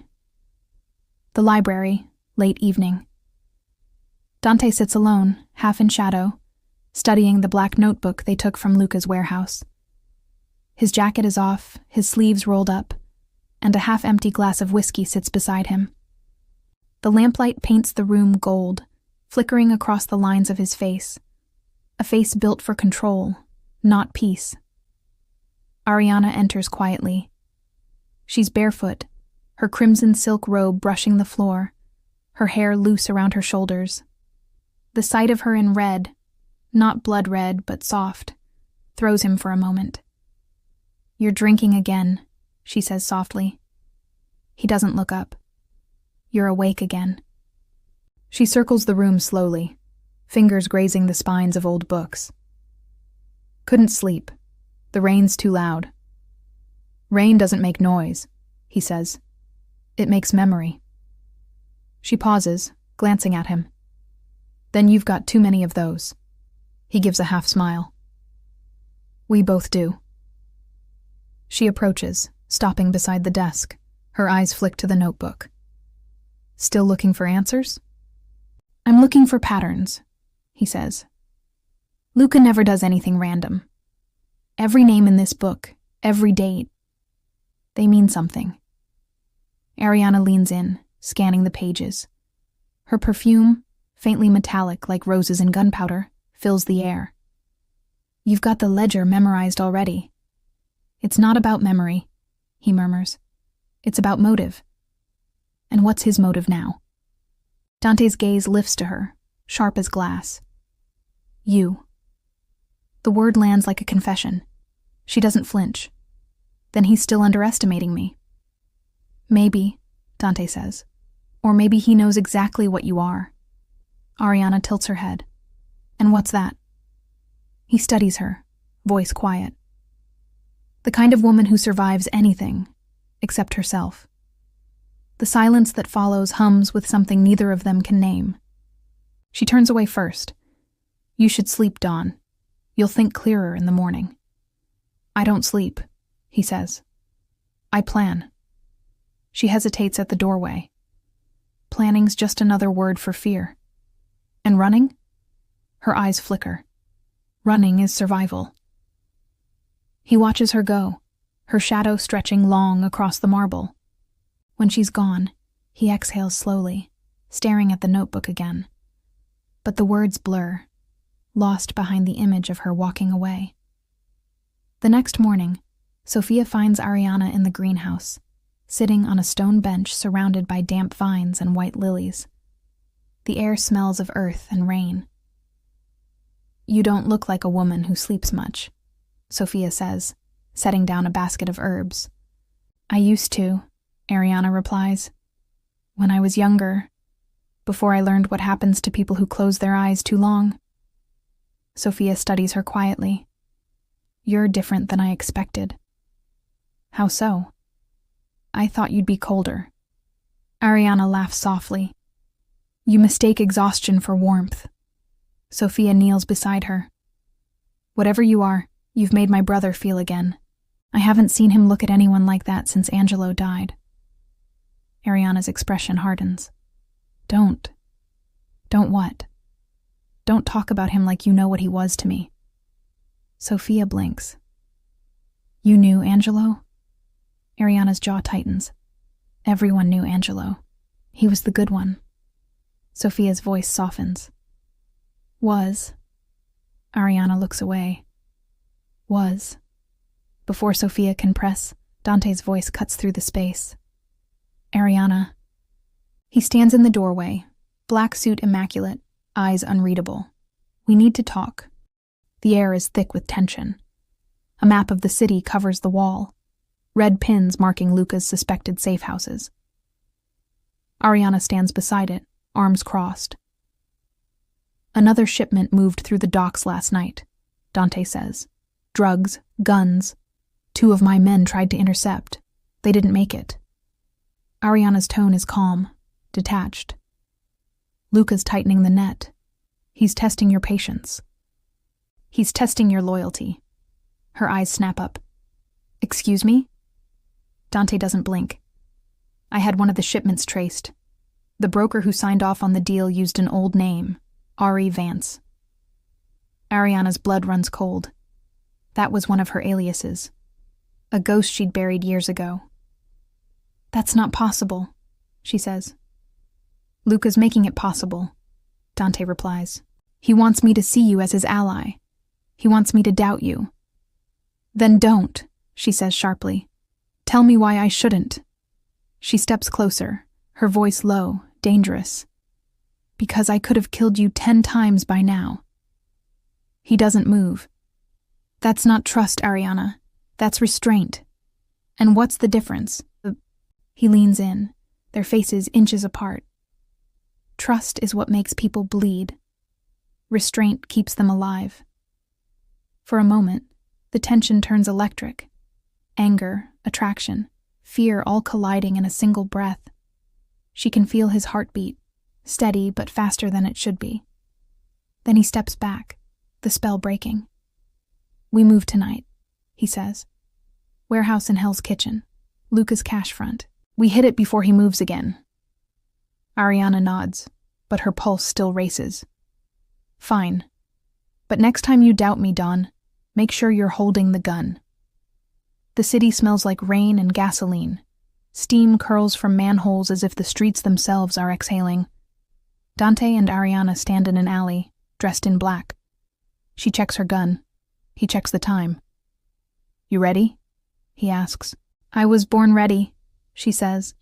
The library, late evening. Dante sits alone, half in shadow, studying the black notebook they took from Luca's warehouse. His jacket is off, his sleeves rolled up, and a half-empty glass of whiskey sits beside him. The lamplight paints the room gold, flickering across the lines of his face. A face built for control, not peace. Ariana enters quietly. She's barefoot, her crimson silk robe brushing the floor, her hair loose around her shoulders. The sight of her in red, not blood red but soft, throws him for a moment. "You're drinking again," she says softly. He doesn't look up. "You're awake again." She circles the room slowly, fingers grazing the spines of old books. "Couldn't sleep. The rain's too loud." "Rain doesn't make noise," he says. "It makes memory." She pauses, glancing at him. "Then you've got too many of those." He gives a half smile. "We both do." She approaches, stopping beside the desk, her eyes flick to the notebook. "Still looking for answers?" "I'm looking for patterns," he says. "Luca never does anything random. Every name in this book, every date, they mean something." Ariana leans in, scanning the pages. Her perfume, faintly metallic like roses and gunpowder, fills the air. "You've got the ledger memorized already." "It's not about memory," he murmurs. "It's about motive." "And what's his motive now?" Dante's gaze lifts to her, sharp as glass. "You." The word lands like a confession. She doesn't flinch. "Then he's still underestimating me." "Maybe," Dante says. "Or maybe he knows exactly what you are." Ariana tilts her head. "And what's that?" He studies her, voice quiet. "The kind of woman who survives anything, except herself." The silence that follows hums with something neither of them can name. She turns away first. "You should sleep, Dawn. You'll think clearer in the morning." "I don't sleep," he says. "I plan." She hesitates at the doorway. Planning's just another word for fear. And running? Her eyes flicker. Running is survival. He watches her go, her shadow stretching long across the marble. When she's gone, he exhales slowly, staring at the notebook again. But the words blur, lost behind the image of her walking away. The next morning, Sophia finds Ariana in the greenhouse, sitting on a stone bench surrounded by damp vines and white lilies. The air smells of earth and rain. "You don't look like a woman who sleeps much," Sophia says, setting down a basket of herbs. "I used to," Ariana replies. "When I was younger, before I learned what happens to people who close their eyes too long." Sophia studies her quietly. "You're different than I expected." "How so?" "I thought you'd be colder." Ariana laughs softly. "You mistake exhaustion for warmth." Sophia kneels beside her. "Whatever you are, you've made my brother feel again. I haven't seen him look at anyone like that since Angelo died." Ariana's expression hardens. Don't what? Don't talk about him like you know what he was to me." Sophia blinks. "You knew Angelo?" Ariana's jaw tightens. Everyone knew Angelo. He was the good one. Sophia's voice softens. "Was." Ariana looks away. "Was." Before Sophia can press, Dante's voice cuts through the space. "Ariana." He stands in the doorway, black suit immaculate, eyes unreadable. "We need to talk." The air is thick with tension. A map of the city covers the wall, red pins marking Luca's suspected safe houses. Ariana stands beside it, arms crossed. "Another shipment moved through the docks last night," Dante says. "Drugs, guns. 2 of my men tried to intercept. They didn't make it." Ariana's tone is calm, detached. "Luca's tightening the net. He's testing your patience. He's testing your loyalty." Her eyes snap up. "Excuse me?" Dante doesn't blink. "I had one of the shipments traced. The broker who signed off on the deal used an old name, Ari Vance." Ariana's blood runs cold. That was one of her aliases. A ghost she'd buried years ago. "That's not possible," she says. Luca's making it possible, Dante replies. He wants me to see you as his ally. He wants me to doubt you. Then don't, she says sharply. Tell me why I shouldn't. She steps closer, her voice low, dangerous. Because I could have killed you 10 times by now. He doesn't move. That's not trust, Ariana. That's restraint. And what's the difference? He leans in, their faces inches apart. Trust is what makes people bleed. Restraint keeps them alive. For a moment, the tension turns electric. Anger, attraction, fear all colliding in a single breath. She can feel his heartbeat, steady but faster than it should be. Then he steps back, the spell breaking. We move tonight, he says. Warehouse in Hell's Kitchen, Luca's cash front. We hit it before he moves again. Ariana nods, but her pulse still races. Fine. But next time you doubt me, Dawn, make sure you're holding the gun. The city smells like rain and gasoline. Steam curls from manholes as if the streets themselves are exhaling. Dante and Ariana stand in an alley, dressed in black. She checks her gun. He checks the time. You ready? He asks. I was born ready, she says.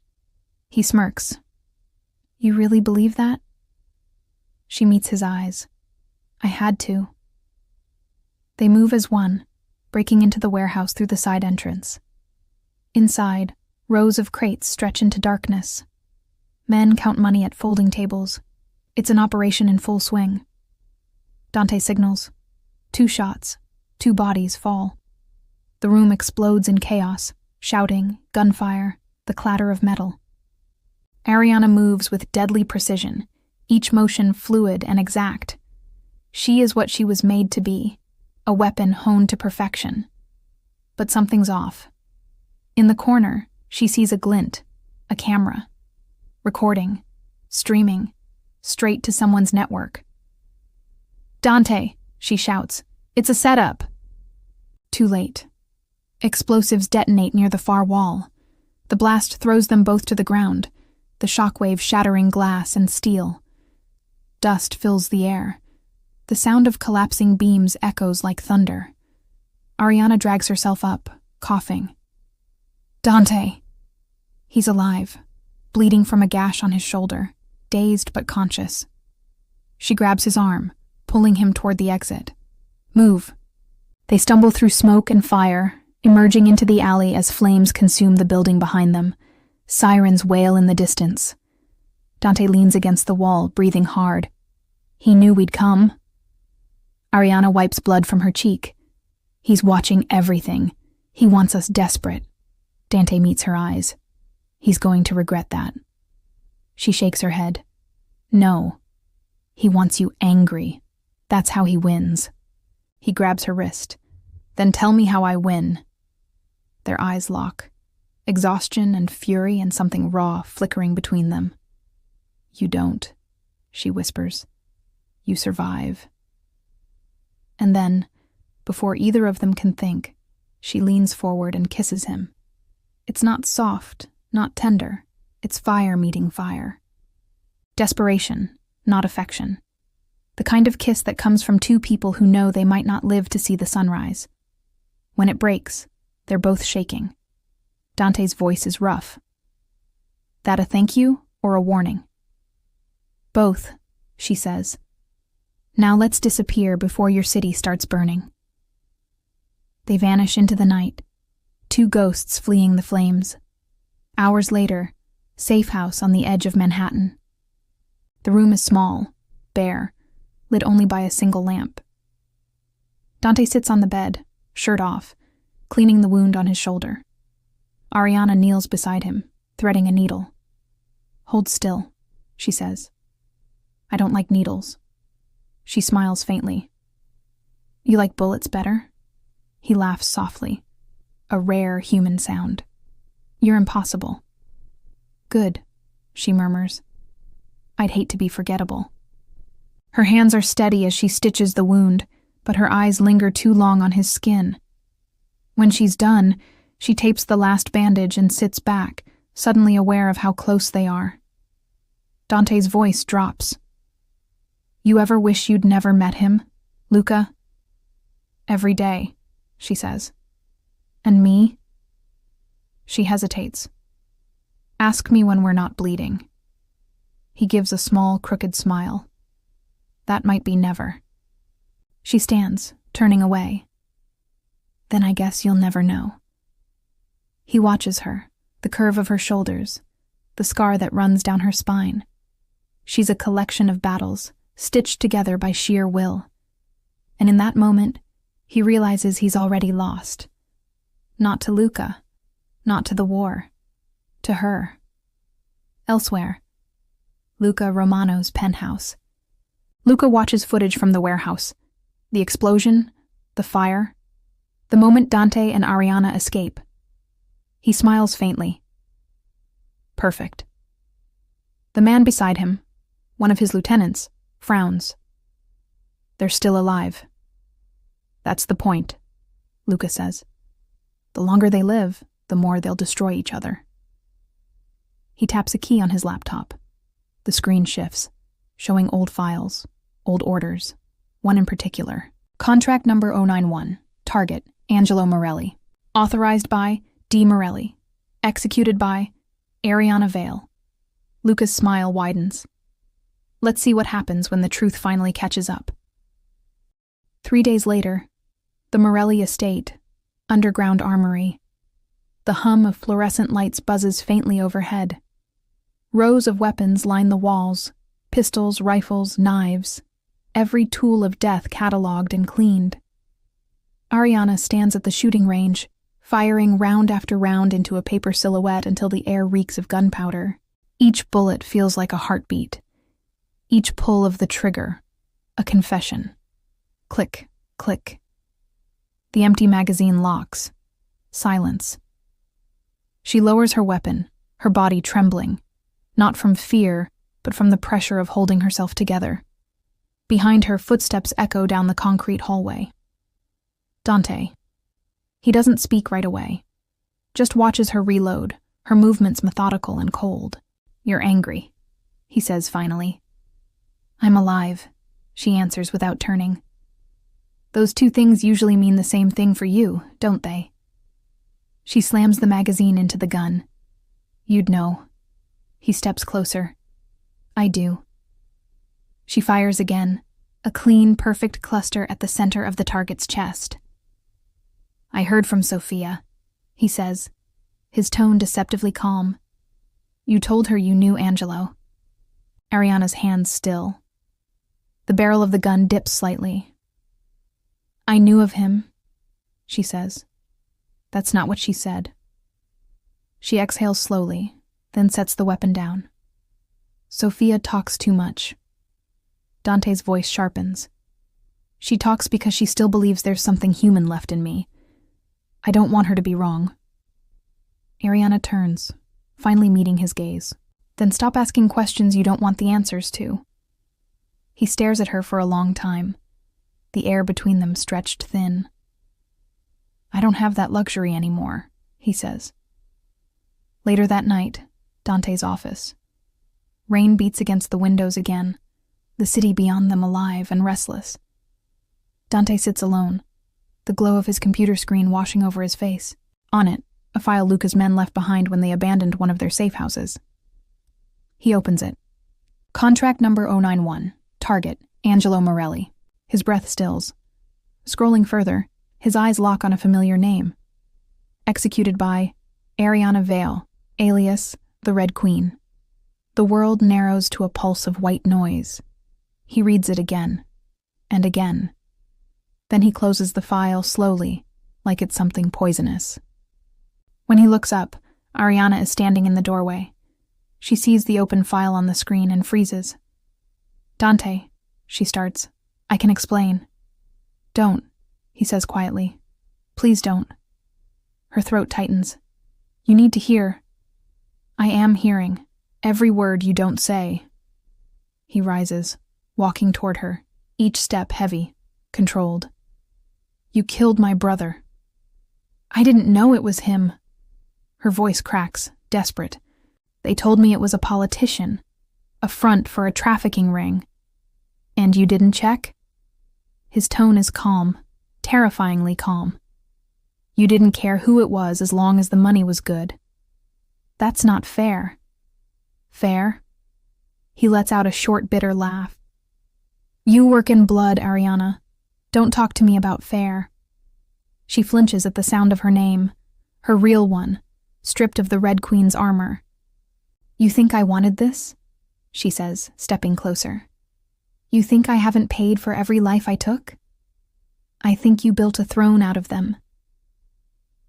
He smirks. You really believe that? She meets his eyes. I had to. They move as one, breaking into the warehouse through the side entrance. Inside, rows of crates stretch into darkness. Men count money at folding tables. It's an operation in full swing. Dante signals. 2 shots. 2 bodies fall. The room explodes in chaos, shouting, gunfire, the clatter of metal. Ariana moves with deadly precision, each motion fluid and exact. She is what she was made to be, a weapon honed to perfection. But something's off. In the corner, she sees a glint, a camera. Recording, streaming, straight to someone's network. Dante, she shouts, it's a setup. Too late. Explosives detonate near the far wall. The blast throws them both to the ground, the shockwave shattering glass and steel. Dust fills the air. The sound of collapsing beams echoes like thunder. Ariana drags herself up, coughing. Dante! He's alive, bleeding from a gash on his shoulder, dazed but conscious. She grabs his arm, pulling him toward the exit. Move. They stumble through smoke and fire, emerging into the alley as flames consume the building behind them. Sirens wail in the distance. Dante leans against the wall, breathing hard. He knew we'd come. Ariana wipes blood from her cheek. He's watching everything. He wants us desperate. Dante meets her eyes. He's going to regret that. She shakes her head. No. He wants you angry. That's how he wins. He grabs her wrist. Then tell me how I win. Their eyes lock. Exhaustion and fury and something raw flickering between them. You don't, she whispers. You survive. And then, before either of them can think, she leans forward and kisses him. It's not soft, not tender. It's fire meeting fire. Desperation, not affection. The kind of kiss that comes from 2 people who know they might not live to see the sunrise. When it breaks, they're both shaking. Dante's voice is rough. That a thank you or a warning? Both, she says. Now let's disappear before your city starts burning. They vanish into the night, 2 ghosts fleeing the flames. Hours later, safe house on the edge of Manhattan. The room is small, bare, lit only by a single lamp. Dante sits on the bed, shirt off, cleaning the wound on his shoulder. Ariana kneels beside him, threading a needle. Hold still, she says. I don't like needles. She smiles faintly. You like bullets better? He laughs softly, a rare human sound. You're impossible. Good, she murmurs. I'd hate to be forgettable. Her hands are steady as she stitches the wound, but her eyes linger too long on his skin. When she's done, she tapes the last bandage and sits back, suddenly aware of how close they are. Dante's voice drops. You ever wish you'd never met him, Luca? Every day, she says. And me? She hesitates. Ask me when we're not bleeding. He gives a small, crooked smile. That might be never. She stands, turning away. Then I guess you'll never know. He watches her, the curve of her shoulders, the scar that runs down her spine. She's a collection of battles, stitched together by sheer will. And in that moment, he realizes he's already lost. Not to Luca, not to the war, to her. Elsewhere, Luca Romano's penthouse. Luca watches footage from the warehouse. The explosion, the fire, the moment Dante and Ariana escape. He smiles faintly. Perfect. The man beside him, one of his lieutenants, frowns. They're still alive. That's the point, Luca says. The longer they live, the more they'll destroy each other. He taps a key on his laptop. The screen shifts, showing old files, old orders, one in particular. Contract number 091, target, Angelo Morelli. Authorized by D. Morelli. Executed by Ariana Vale. Luca's smile widens. Let's see what happens when the truth finally catches up. 3 days later, the Morelli estate, underground armory. The hum of fluorescent lights buzzes faintly overhead. Rows of weapons line the walls, pistols, rifles, knives, every tool of death catalogued and cleaned. Ariana stands at the shooting range, firing round after round into a paper silhouette until the air reeks of gunpowder. Each bullet feels like a heartbeat. Each pull of the trigger, a confession. Click, click. The empty magazine locks. Silence. She lowers her weapon, her body trembling, not from fear, but from the pressure of holding herself together. Behind her, footsteps echo down the concrete hallway. Dante. He doesn't speak right away, just watches her reload, her movements methodical and cold. You're angry, he says finally. I'm alive, she answers without turning. Those two things usually mean the same thing for you, don't they? She slams the magazine into the gun. You'd know. He steps closer. I do. She fires again, a clean, perfect cluster at the center of the target's chest. I heard from Sophia, he says, his tone deceptively calm. You told her you knew Angelo. Ariana's hands still. The barrel of the gun dips slightly. I knew of him, she says. That's not what she said. She exhales slowly, then sets the weapon down. Sophia talks too much. Dante's voice sharpens. She talks because she still believes there's something human left in me. I don't want her to be wrong. Ariana turns, finally meeting his gaze. Then stop asking questions you don't want the answers to. He stares at her for a long time, the air between them stretched thin. I don't have that luxury anymore, he says. Later that night, Dante's office. Rain beats against the windows again, the city beyond them alive and restless. Dante sits alone, the glow of his computer screen washing over his face. On it, a file Luca's men left behind when they abandoned one of their safe houses. He opens it. Contract number 091, target, Angelo Morelli. His breath stills. Scrolling further, his eyes lock on a familiar name. Executed by Ariana Vale, alias the Red Queen. The world narrows to a pulse of white noise. He reads it again, and again. Then he closes the file slowly, like it's something poisonous. When he looks up, Ariana is standing in the doorway. She sees the open file on the screen and freezes. Dante, she starts. I can explain. Don't, he says quietly. Please don't. Her throat tightens. You need to hear. I am hearing. Every word you don't say. He rises, walking toward her, each step heavy, controlled. You killed my brother. I didn't know it was him. Her voice cracks, desperate. They told me it was a politician. a front for a trafficking ring. And you didn't check? His tone is calm, terrifyingly calm. You didn't care who it was as long as the money was good. That's not fair. Fair? He lets out a short, bitter laugh. You work in blood, Ariana. Don't talk to me about fair. She flinches at the sound of her name, her real one, stripped of the Red Queen's armor. You think I wanted this? She says, stepping closer. You think I haven't paid for every life I took? I think you built a throne out of them.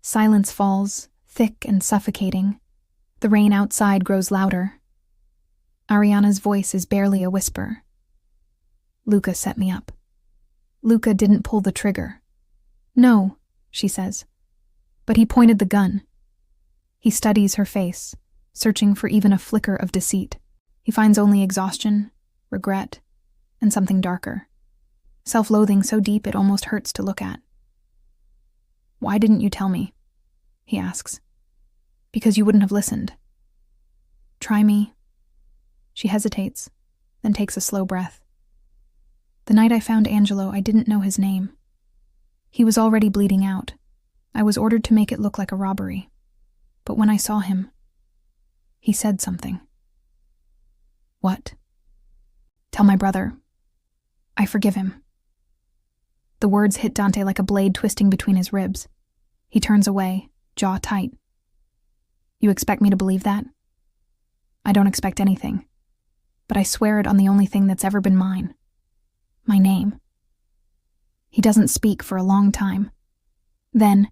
Silence falls, thick and suffocating. The rain outside grows louder. Ariana's voice is barely a whisper. Luca set me up. Luca didn't pull the trigger. No, she says. But he pointed the gun. He studies her face, searching for even a flicker of deceit. He finds only exhaustion, regret, and something darker. Self-loathing so deep it almost hurts to look at. Why didn't you tell me? He asks. Because you wouldn't have listened. Try me. She hesitates, then takes a slow breath. The night I found Angelo, I didn't know his name. He was already bleeding out. I was ordered to make it look like a robbery. But when I saw him, he said something. What? Tell my brother. I forgive him. The words hit Dante like a blade twisting between his ribs. He turns away, jaw tight. You expect me to believe that? I don't expect anything. But I swear it on the only thing that's ever been mine. My name. He doesn't speak for a long time. Then,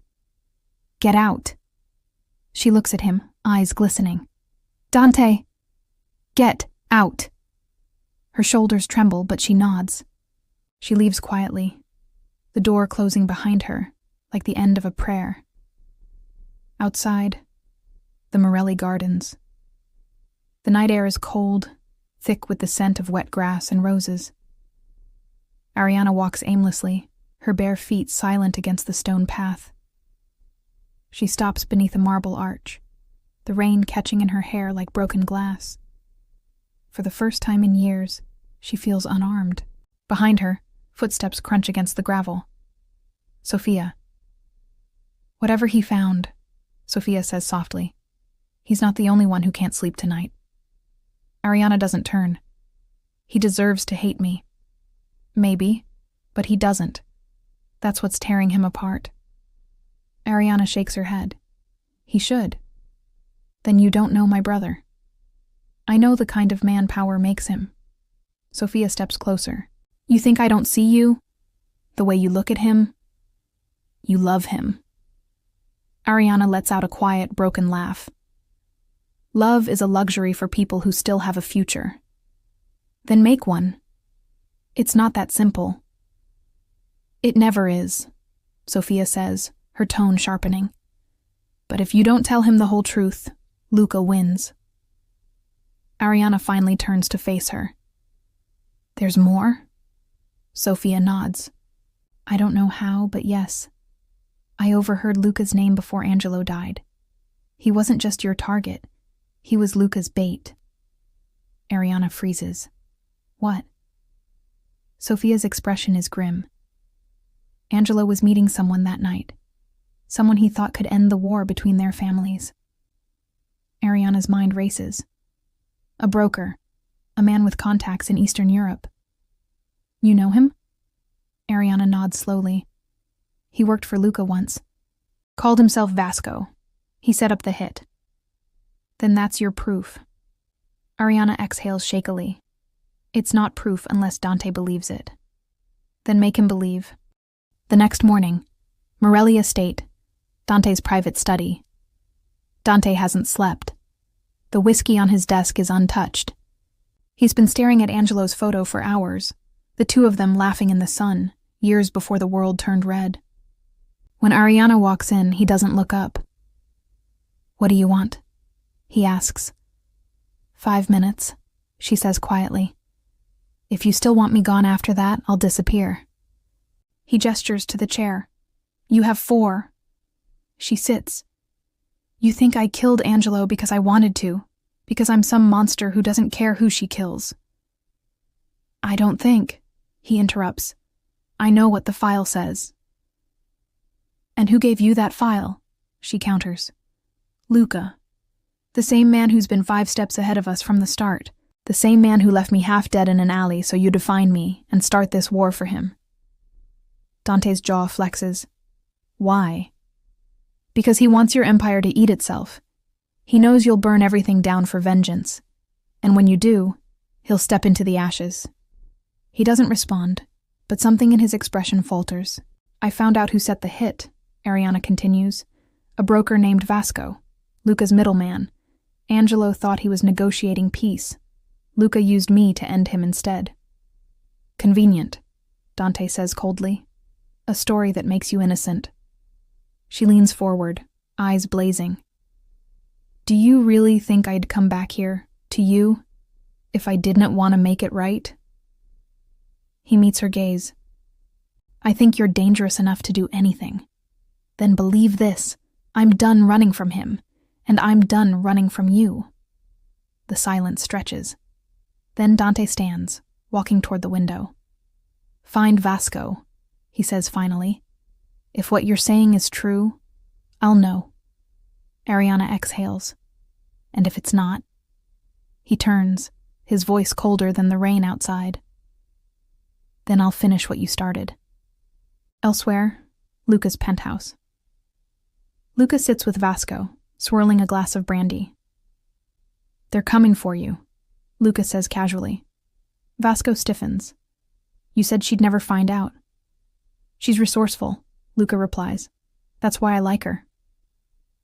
get out. She looks at him, eyes glistening. Dante, get out. Her shoulders tremble, but she nods. She leaves quietly, the door closing behind her, like the end of a prayer. Outside, the Morelli Gardens. The night air is cold, thick with the scent of wet grass and roses. Ariana walks aimlessly, her bare feet silent against the stone path. She stops beneath a marble arch, the rain catching in her hair like broken glass. For the first time in years, she feels unarmed. Behind her, footsteps crunch against the gravel. Sophia. Whatever he found, Sophia says softly, he's not the only one who can't sleep tonight. Ariana doesn't turn. He deserves to hate me. Maybe, but he doesn't. That's what's tearing him apart. Ariana shakes her head. He should. Then you don't know my brother. I know the kind of man power makes him. Sophia steps closer. You think I don't see you? The way you look at him? You love him. Ariana lets out a quiet, broken laugh. Love is a luxury for people who still have a future. Then make one. It's not that simple. It never is, Sophia says, her tone sharpening. But if you don't tell him the whole truth, Luca wins. Ariana finally turns to face her. There's more? Sophia nods. I don't know how, but yes. I overheard Luca's name before Angelo died. He wasn't just your target. He was Luca's bait. Ariana freezes. What? Sophia's expression is grim. Angelo was meeting someone that night. Someone he thought could end the war between their families. Ariana's mind races. A broker. A man with contacts in Eastern Europe. You know him? Ariana nods slowly. He worked for Luca once. Called himself Vasco. He set up the hit. Then that's your proof. Ariana exhales shakily. It's not proof unless Dante believes it. Then make him believe. The next morning, Morelli Estate, Dante's private study. Dante hasn't slept. The whiskey on his desk is untouched. He's been staring at Angelo's photo for hours, the two of them laughing in the sun, years before the world turned red. When Ariana walks in, he doesn't look up. What do you want? He asks. 5 minutes, she says quietly. If you still want me gone after that, I'll disappear. He gestures to the chair. You have 4. She sits. You think I killed Angelo because I wanted to. Because I'm some monster who doesn't care who she kills. I don't think, he interrupts. I know what the file says. And who gave you that file? She counters. Luca. The same man who's been 5 steps ahead of us from the start. The same man who left me half dead in an alley so you'd find me and start this war for him. Dante's jaw flexes. Why? Because he wants your empire to eat itself. He knows you'll burn everything down for vengeance. And when you do, he'll step into the ashes. He doesn't respond, but something in his expression falters. I found out who set the hit, Ariana continues. A broker named Vasco, Luca's middleman. Angelo thought he was negotiating peace. Luca used me to end him instead. Convenient, Dante says coldly. A story that makes you innocent. She leans forward, eyes blazing. Do you really think I'd come back here, to you, if I didn't want to make it right? He meets her gaze. I think you're dangerous enough to do anything. Then believe this, I'm done running from him, and I'm done running from you. The silence stretches. Then Dante stands, walking toward the window. Find Vasco, he says finally. If what you're saying is true, I'll know. Ariana exhales. And if it's not? He turns, his voice colder than the rain outside. Then I'll finish what you started. Elsewhere, Luca's penthouse. Luca sits with Vasco, swirling a glass of brandy. They're coming for you, Luca says casually. Vasco stiffens. You said she'd never find out. She's resourceful, Luca replies. That's why I like her.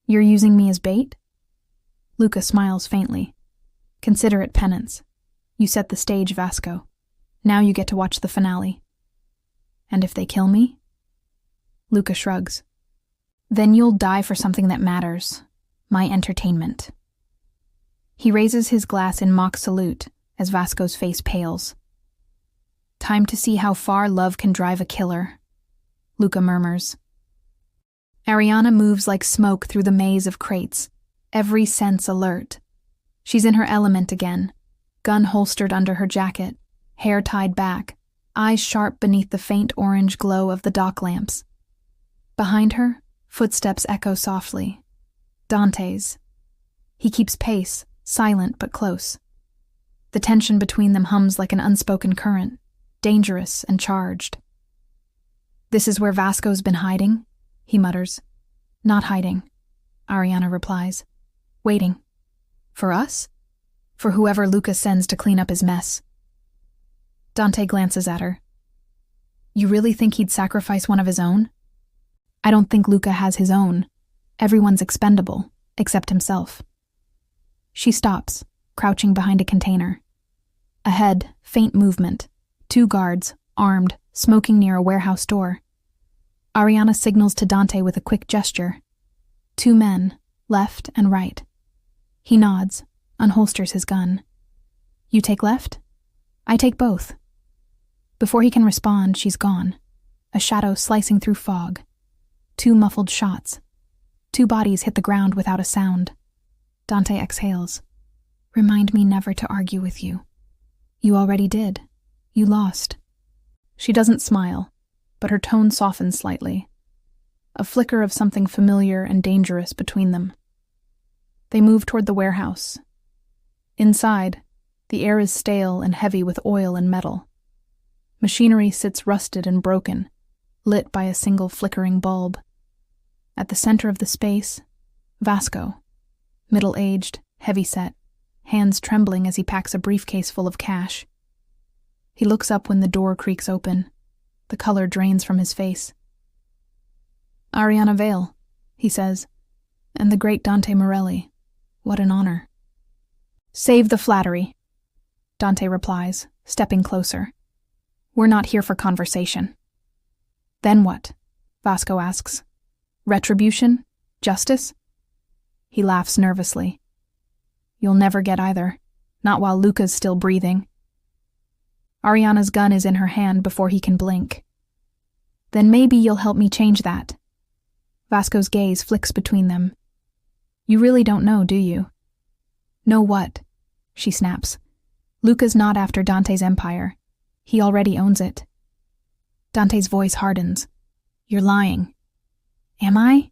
You're using me as bait? Luca smiles faintly. Consider it penance. You set the stage, Vasco. Now you get to watch the finale. And if they kill me? Luca shrugs. Then you'll die for something that matters. My entertainment. He raises his glass in mock salute as Vasco's face pales. Time to see how far love can drive a killer, Luca murmurs. Ariana moves like smoke through the maze of crates, every sense alert. She's in her element again, gun holstered under her jacket, hair tied back, eyes sharp beneath the faint orange glow of the dock lamps. Behind her, footsteps echo softly. Dante's. He keeps pace, silent but close. The tension between them hums like an unspoken current, dangerous and charged. This is where Vasco's been hiding, he mutters. Not hiding, Ariana replies. Waiting. For us? For whoever Lucas sends to clean up his mess. Dante glances at her. You really think he'd sacrifice one of his own? I don't think Luca has his own. Everyone's expendable, except himself. She stops, crouching behind a container. Ahead, faint movement. 2 guards, armed, smoking near a warehouse door. Ariana signals to Dante with a quick gesture. 2 men, left and right. He nods, unholsters his gun. You take left? I take both. Before he can respond, she's gone. A shadow slicing through fog. 2 muffled shots. 2 bodies hit the ground without a sound. Dante exhales. Remind me never to argue with you. You already did. You lost. She doesn't smile, but her tone softens slightly. A flicker of something familiar and dangerous between them. They move toward the warehouse. Inside, the air is stale and heavy with oil and metal. Machinery sits rusted and broken, lit by a single flickering bulb. At the center of the space, Vasco, middle-aged, heavy-set, hands trembling as he packs a briefcase full of cash. He looks up when the door creaks open. The color drains from his face. Ariana Vale, he says, and the great Dante Morelli. What an honor. Save the flattery, Dante replies, stepping closer. We're not here for conversation. Then what? Vasco asks. Retribution? Justice? He laughs nervously. You'll never get either, not while Luca's still breathing. Ariana's gun is in her hand before he can blink. Then maybe you'll help me change that. Vasco's gaze flicks between them. You really don't know, do you? "Know what?" she snaps. "Luca's not after Dante's empire. He already owns it." Dante's voice hardens. "You're lying." "Am I?"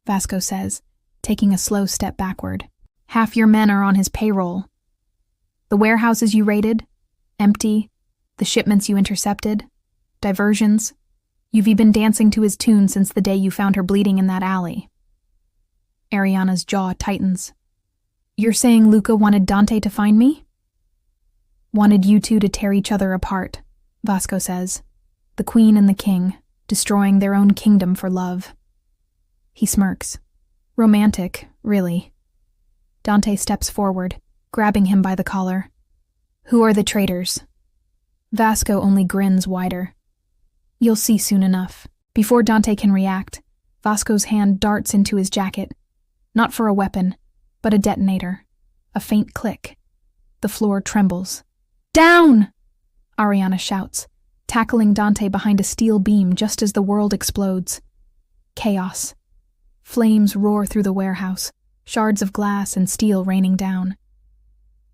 Vasco says, taking a slow step backward. "Half your men are on his payroll. The warehouses you raided? Empty. The shipments you intercepted? Diversions. You've been dancing to his tune since the day you found her bleeding in that alley." Ariana's jaw tightens. "You're saying Luca wanted Dante to find me?" "Wanted you two to tear each other apart," Vasco says. "The queen and the king, destroying their own kingdom for love." He smirks. Romantic, really. Dante steps forward, grabbing him by the collar. "Who are the traitors?" Vasco only grins wider. "You'll see soon enough." Before Dante can react, Vasco's hand darts into his jacket, not for a weapon, but a detonator. A faint click. The floor trembles. "Down!" Ariana shouts, tackling Dante behind a steel beam just as the world explodes. Chaos. Flames roar through the warehouse, shards of glass and steel raining down.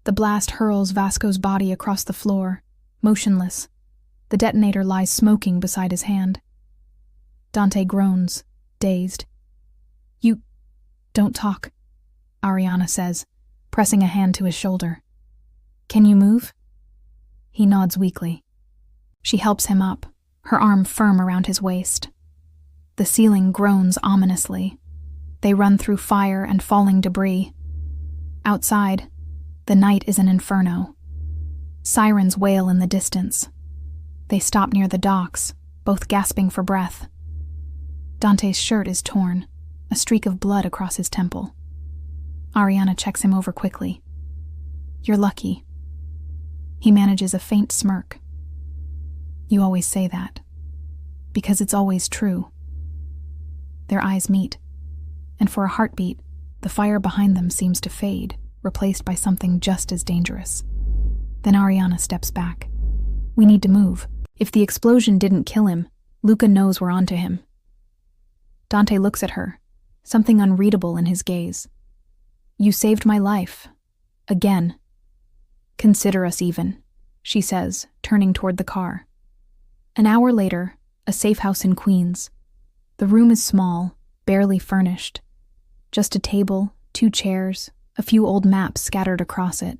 The blast hurls Vasco's body across the floor, motionless. The detonator lies smoking beside his hand. Dante groans, dazed. "You don't talk," Ariana says, pressing a hand to his shoulder. "Can you move?" He nods weakly. She helps him up, her arm firm around his waist. The ceiling groans ominously. They run through fire and falling debris. Outside, the night is an inferno. Sirens wail in the distance. They stop near the docks, both gasping for breath. Dante's shirt is torn, a streak of blood across his temple. Ariana checks him over quickly. "You're lucky." He manages a faint smirk. "You always say that. Because it's always true." Their eyes meet, and for a heartbeat, the fire behind them seems to fade, replaced by something just as dangerous. Then Ariana steps back. "We need to move. If the explosion didn't kill him, Luca knows we're onto him." Dante looks at her, something unreadable in his gaze. "You saved my life. Again. Consider us even," she says, turning toward the car. An hour later, a safe house in Queens. The room is small, barely furnished. Just a table, 2 chairs, a few old maps scattered across it.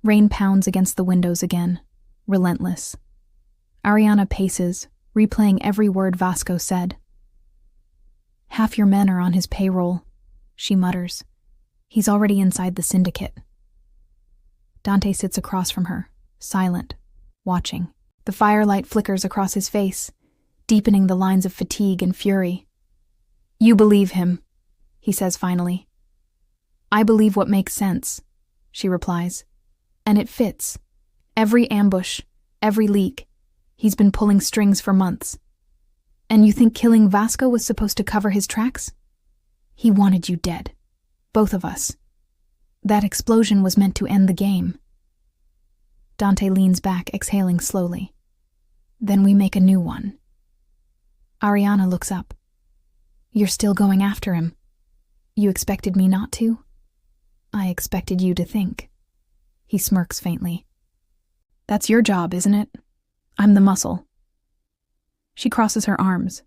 Rain pounds against the windows again, relentless. Ariana paces, replaying every word Vasco said. "Half your men are on his payroll," she mutters. "He's already inside the syndicate." Dante sits across from her, silent, watching. The firelight flickers across his face, deepening the lines of fatigue and fury. "You believe him," he says finally. "I believe what makes sense," she replies. "And it fits. Every ambush, every leak. He's been pulling strings for months. And you think killing Vasco was supposed to cover his tracks? He wanted you dead. Both of us. That explosion was meant to end the game." Dante leans back, exhaling slowly. "Then we make a new one." Ariana looks up. "You're still going after him. You expected me not to?" "I expected you to think." He smirks faintly. "That's your job, isn't it? I'm the muscle." She crosses her arms.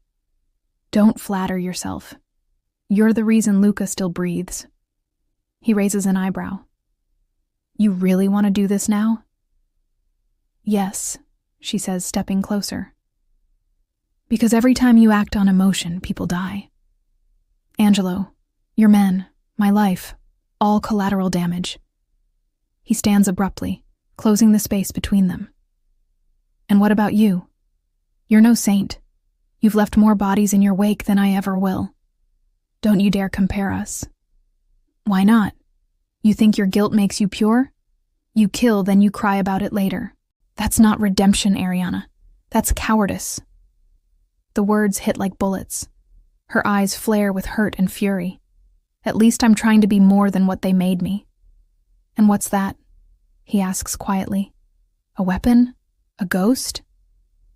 "Don't flatter yourself. You're the reason Luca still breathes." He raises an eyebrow. "You really want to do this now?" "Yes," she says, stepping closer. "Because every time you act on emotion, people die. Angelo, your men, my life, all collateral damage." He stands abruptly, closing the space between them. "And what about you? You're no saint. You've left more bodies in your wake than I ever will. Don't you dare compare us." "Why not? You think your guilt makes you pure? You kill, then you cry about it later. That's not redemption, Ariana. That's cowardice." The words hit like bullets. Her eyes flare with hurt and fury. "At least I'm trying to be more than what they made me." "And what's that?" he asks quietly. "A weapon? A ghost?"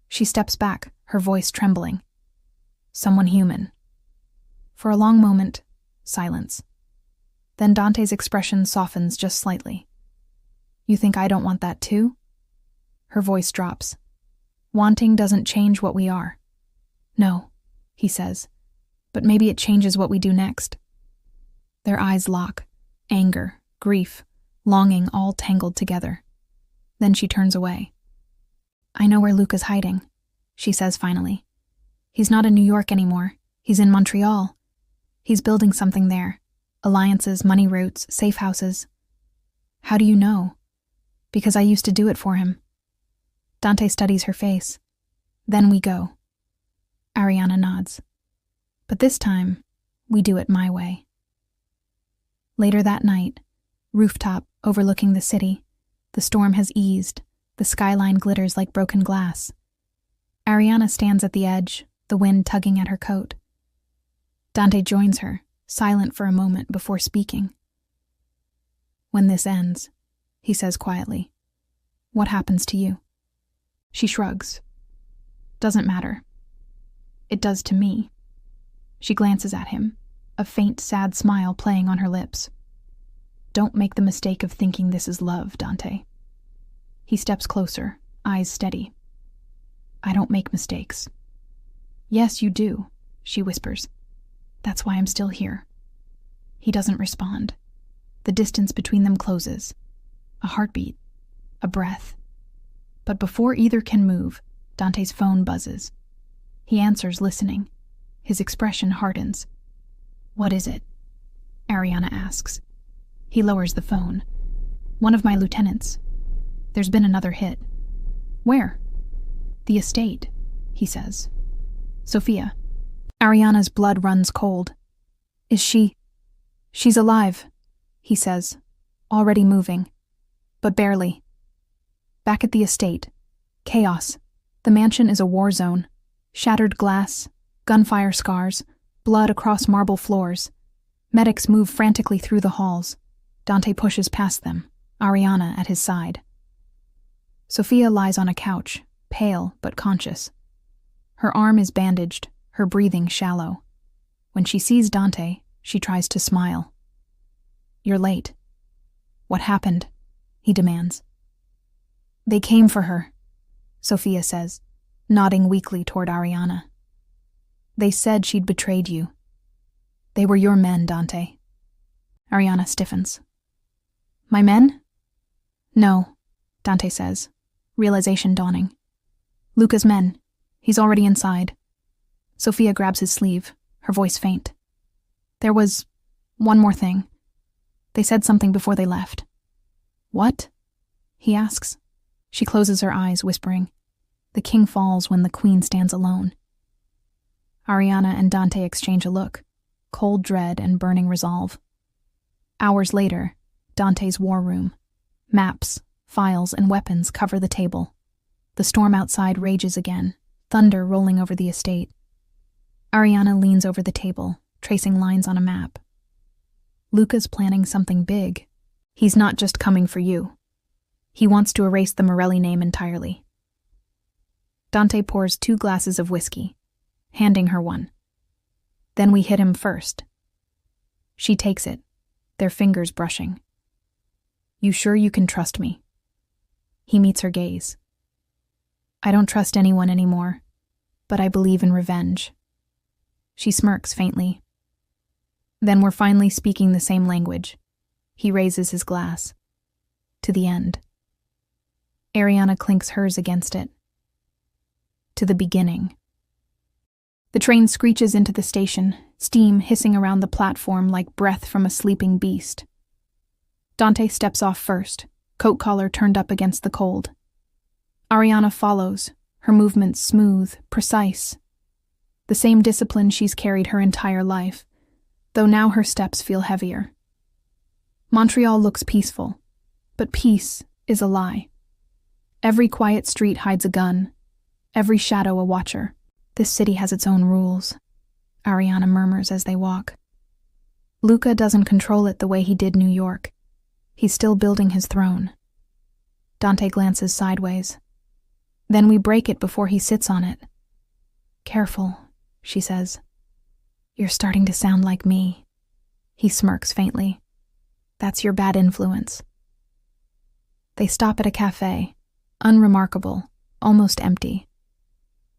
She steps back, her voice trembling. "Someone human." For a long moment, silence. Then Dante's expression softens just slightly. You think I don't want that too? Her voice drops. Wanting doesn't change what we are. No, he says, but maybe it changes what we do next. Their eyes lock, anger, grief, longing all tangled together. Then she turns away. I know where Luca's hiding, she says finally. He's not in New York anymore. He's in Montreal. He's building something there. Alliances, money routes, safe houses. How do you know? Because I used to do it for him. Dante studies her face. Then we go. Ariana nods. But this time, we do it my way. Later that night, rooftop overlooking the city, the storm has eased, the skyline glitters like broken glass. Ariana stands at the edge, the wind tugging at her coat. Dante joins her, silent for a moment before speaking. When this ends, he says quietly, what happens to you? She shrugs. Doesn't matter. It does to me. She glances at him, a faint, sad smile playing on her lips. Don't make the mistake of thinking this is love, Dante. He steps closer, eyes steady. I don't make mistakes. Yes, you do, she whispers. That's why I'm still here. He doesn't respond. The distance between them closes. A heartbeat. A breath. But before either can move, Dante's phone buzzes. He answers, listening. His expression hardens. What is it? Ariana asks. He lowers the phone. One of my lieutenants. There's been another hit. Where? The estate, he says. Sophia. Ariana's blood runs cold. Is she? She's alive, he says, already moving, but barely. Back at the estate. Chaos. The mansion is a war zone. Shattered glass, gunfire scars, blood across marble floors. Medics move frantically through the halls. Dante pushes past them, Ariana at his side. Sophia lies on a couch, pale but conscious. Her arm is bandaged, her breathing shallow. When she sees Dante, she tries to smile. You're late. What happened? He demands. They came for her, Sophia says, nodding weakly toward Ariana. They said she'd betrayed you. They were your men, Dante. Ariana stiffens. My men? No, Dante says, realization dawning. Luca's men. He's already inside. Sophia grabs his sleeve, her voice faint. There was one more thing. They said something before they left. What? He asks. She closes her eyes, whispering, The king falls when the queen stands alone. Ariana and Dante exchange a look, cold dread and burning resolve. Hours later, Dante's war room. Maps, files, and weapons cover the table. The storm outside rages again, thunder rolling over the estate. Ariana leans over the table, tracing lines on a map. Luca's planning something big. He's not just coming for you. He wants to erase the Morelli name entirely. Dante pours 2 glasses of whiskey, handing her one. Then we hit him first. She takes it, their fingers brushing. You sure you can trust me? He meets her gaze. I don't trust anyone anymore, but I believe in revenge. She smirks faintly. Then we're finally speaking the same language. He raises his glass. To the end. Ariana clinks hers against it. To the beginning. The train screeches into the station, steam hissing around the platform like breath from a sleeping beast. Dante steps off first, coat collar turned up against the cold. Ariana follows, her movements smooth, precise. The same discipline she's carried her entire life, though now her steps feel heavier. Montreal looks peaceful, but peace is a lie. Every quiet street hides a gun, every shadow a watcher. This city has its own rules, Ariana murmurs as they walk. Luca doesn't control it the way he did New York. He's still building his throne. Dante glances sideways. Then we break it before he sits on it. Careful, she says. You're starting to sound like me. He smirks faintly. That's your bad influence. They stop at a cafe, unremarkable, almost empty.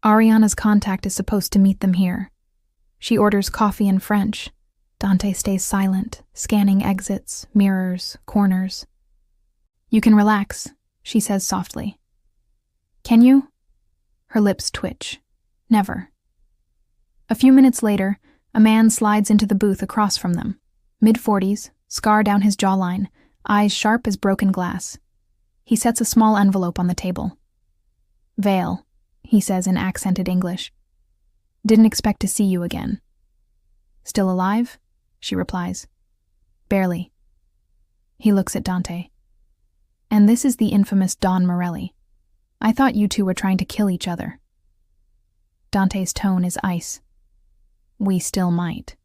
Ariana's contact is supposed to meet them here. She orders coffee in French. Dante stays silent, scanning exits, mirrors, corners. "You can relax," she says softly. "Can you?" Her lips twitch. "Never." A few minutes later, a man slides into the booth across from them. Mid-40s, scar down his jawline, eyes sharp as broken glass. He sets a small envelope on the table. "Vale," he says in accented English. "Didn't expect to see you again." "Still alive?" she replies. "Barely." He looks at Dante. "And this is the infamous Don Morelli. I thought you two were trying to kill each other." Dante's tone is ice. "We still might."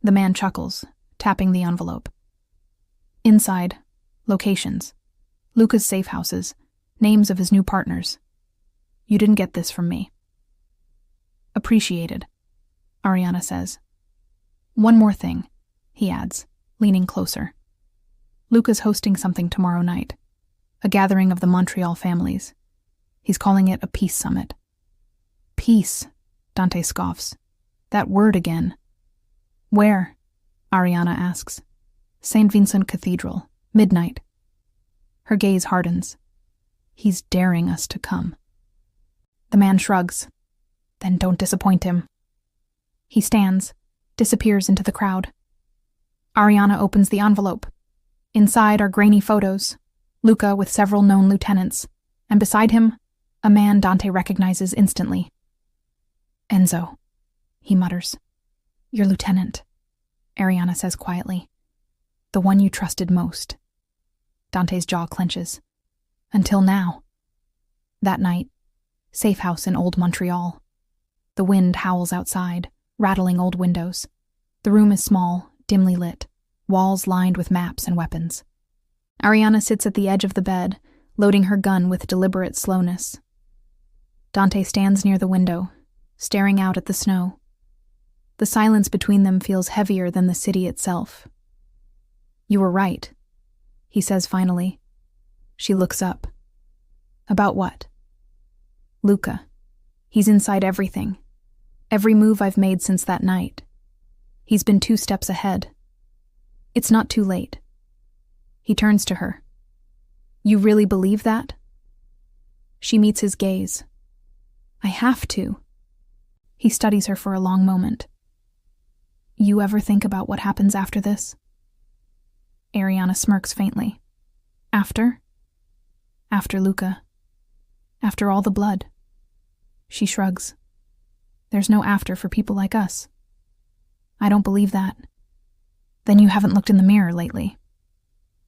The man chuckles, tapping the envelope. Inside, locations. Luca's safe houses, names of his new partners. "You didn't get this from me." "Appreciated," Ariana says. "One more thing," he adds, leaning closer. "Luca's hosting something tomorrow night. A gathering of the Montreal families. He's calling it a peace summit." "Peace," Dante scoffs. "That word again." "Where?" Ariana asks. "St. Vincent Cathedral, midnight." Her gaze hardens. "He's daring us to come." The man shrugs. "Then don't disappoint him." He stands, disappears into the crowd. Ariana opens the envelope. Inside are grainy photos, Luca with several known lieutenants, and beside him, a man Dante recognizes instantly. "Enzo," he mutters. "Your lieutenant," Ariana says quietly. "The one you trusted most." Dante's jaw clenches. "Until now." That night, safe house in old Montreal. The wind howls outside, rattling old windows. The room is small, dimly lit, walls lined with maps and weapons. Ariana sits at the edge of the bed, loading her gun with deliberate slowness. Dante stands near the window, staring out at the snow. The silence between them feels heavier than the city itself. "You were right," he says finally. She looks up. "About what?" "Luca. He's inside everything. Every move I've made since that night. He's been 2 steps ahead. It's not too late." He turns to her. "You really believe that?" She meets his gaze. "I have to." He studies her for a long moment. "You ever think about what happens after this?" Ariana smirks faintly. "After?" "After Luca. After all the blood." She shrugs. "There's no after for people like us." "I don't believe that." "Then you haven't looked in the mirror lately."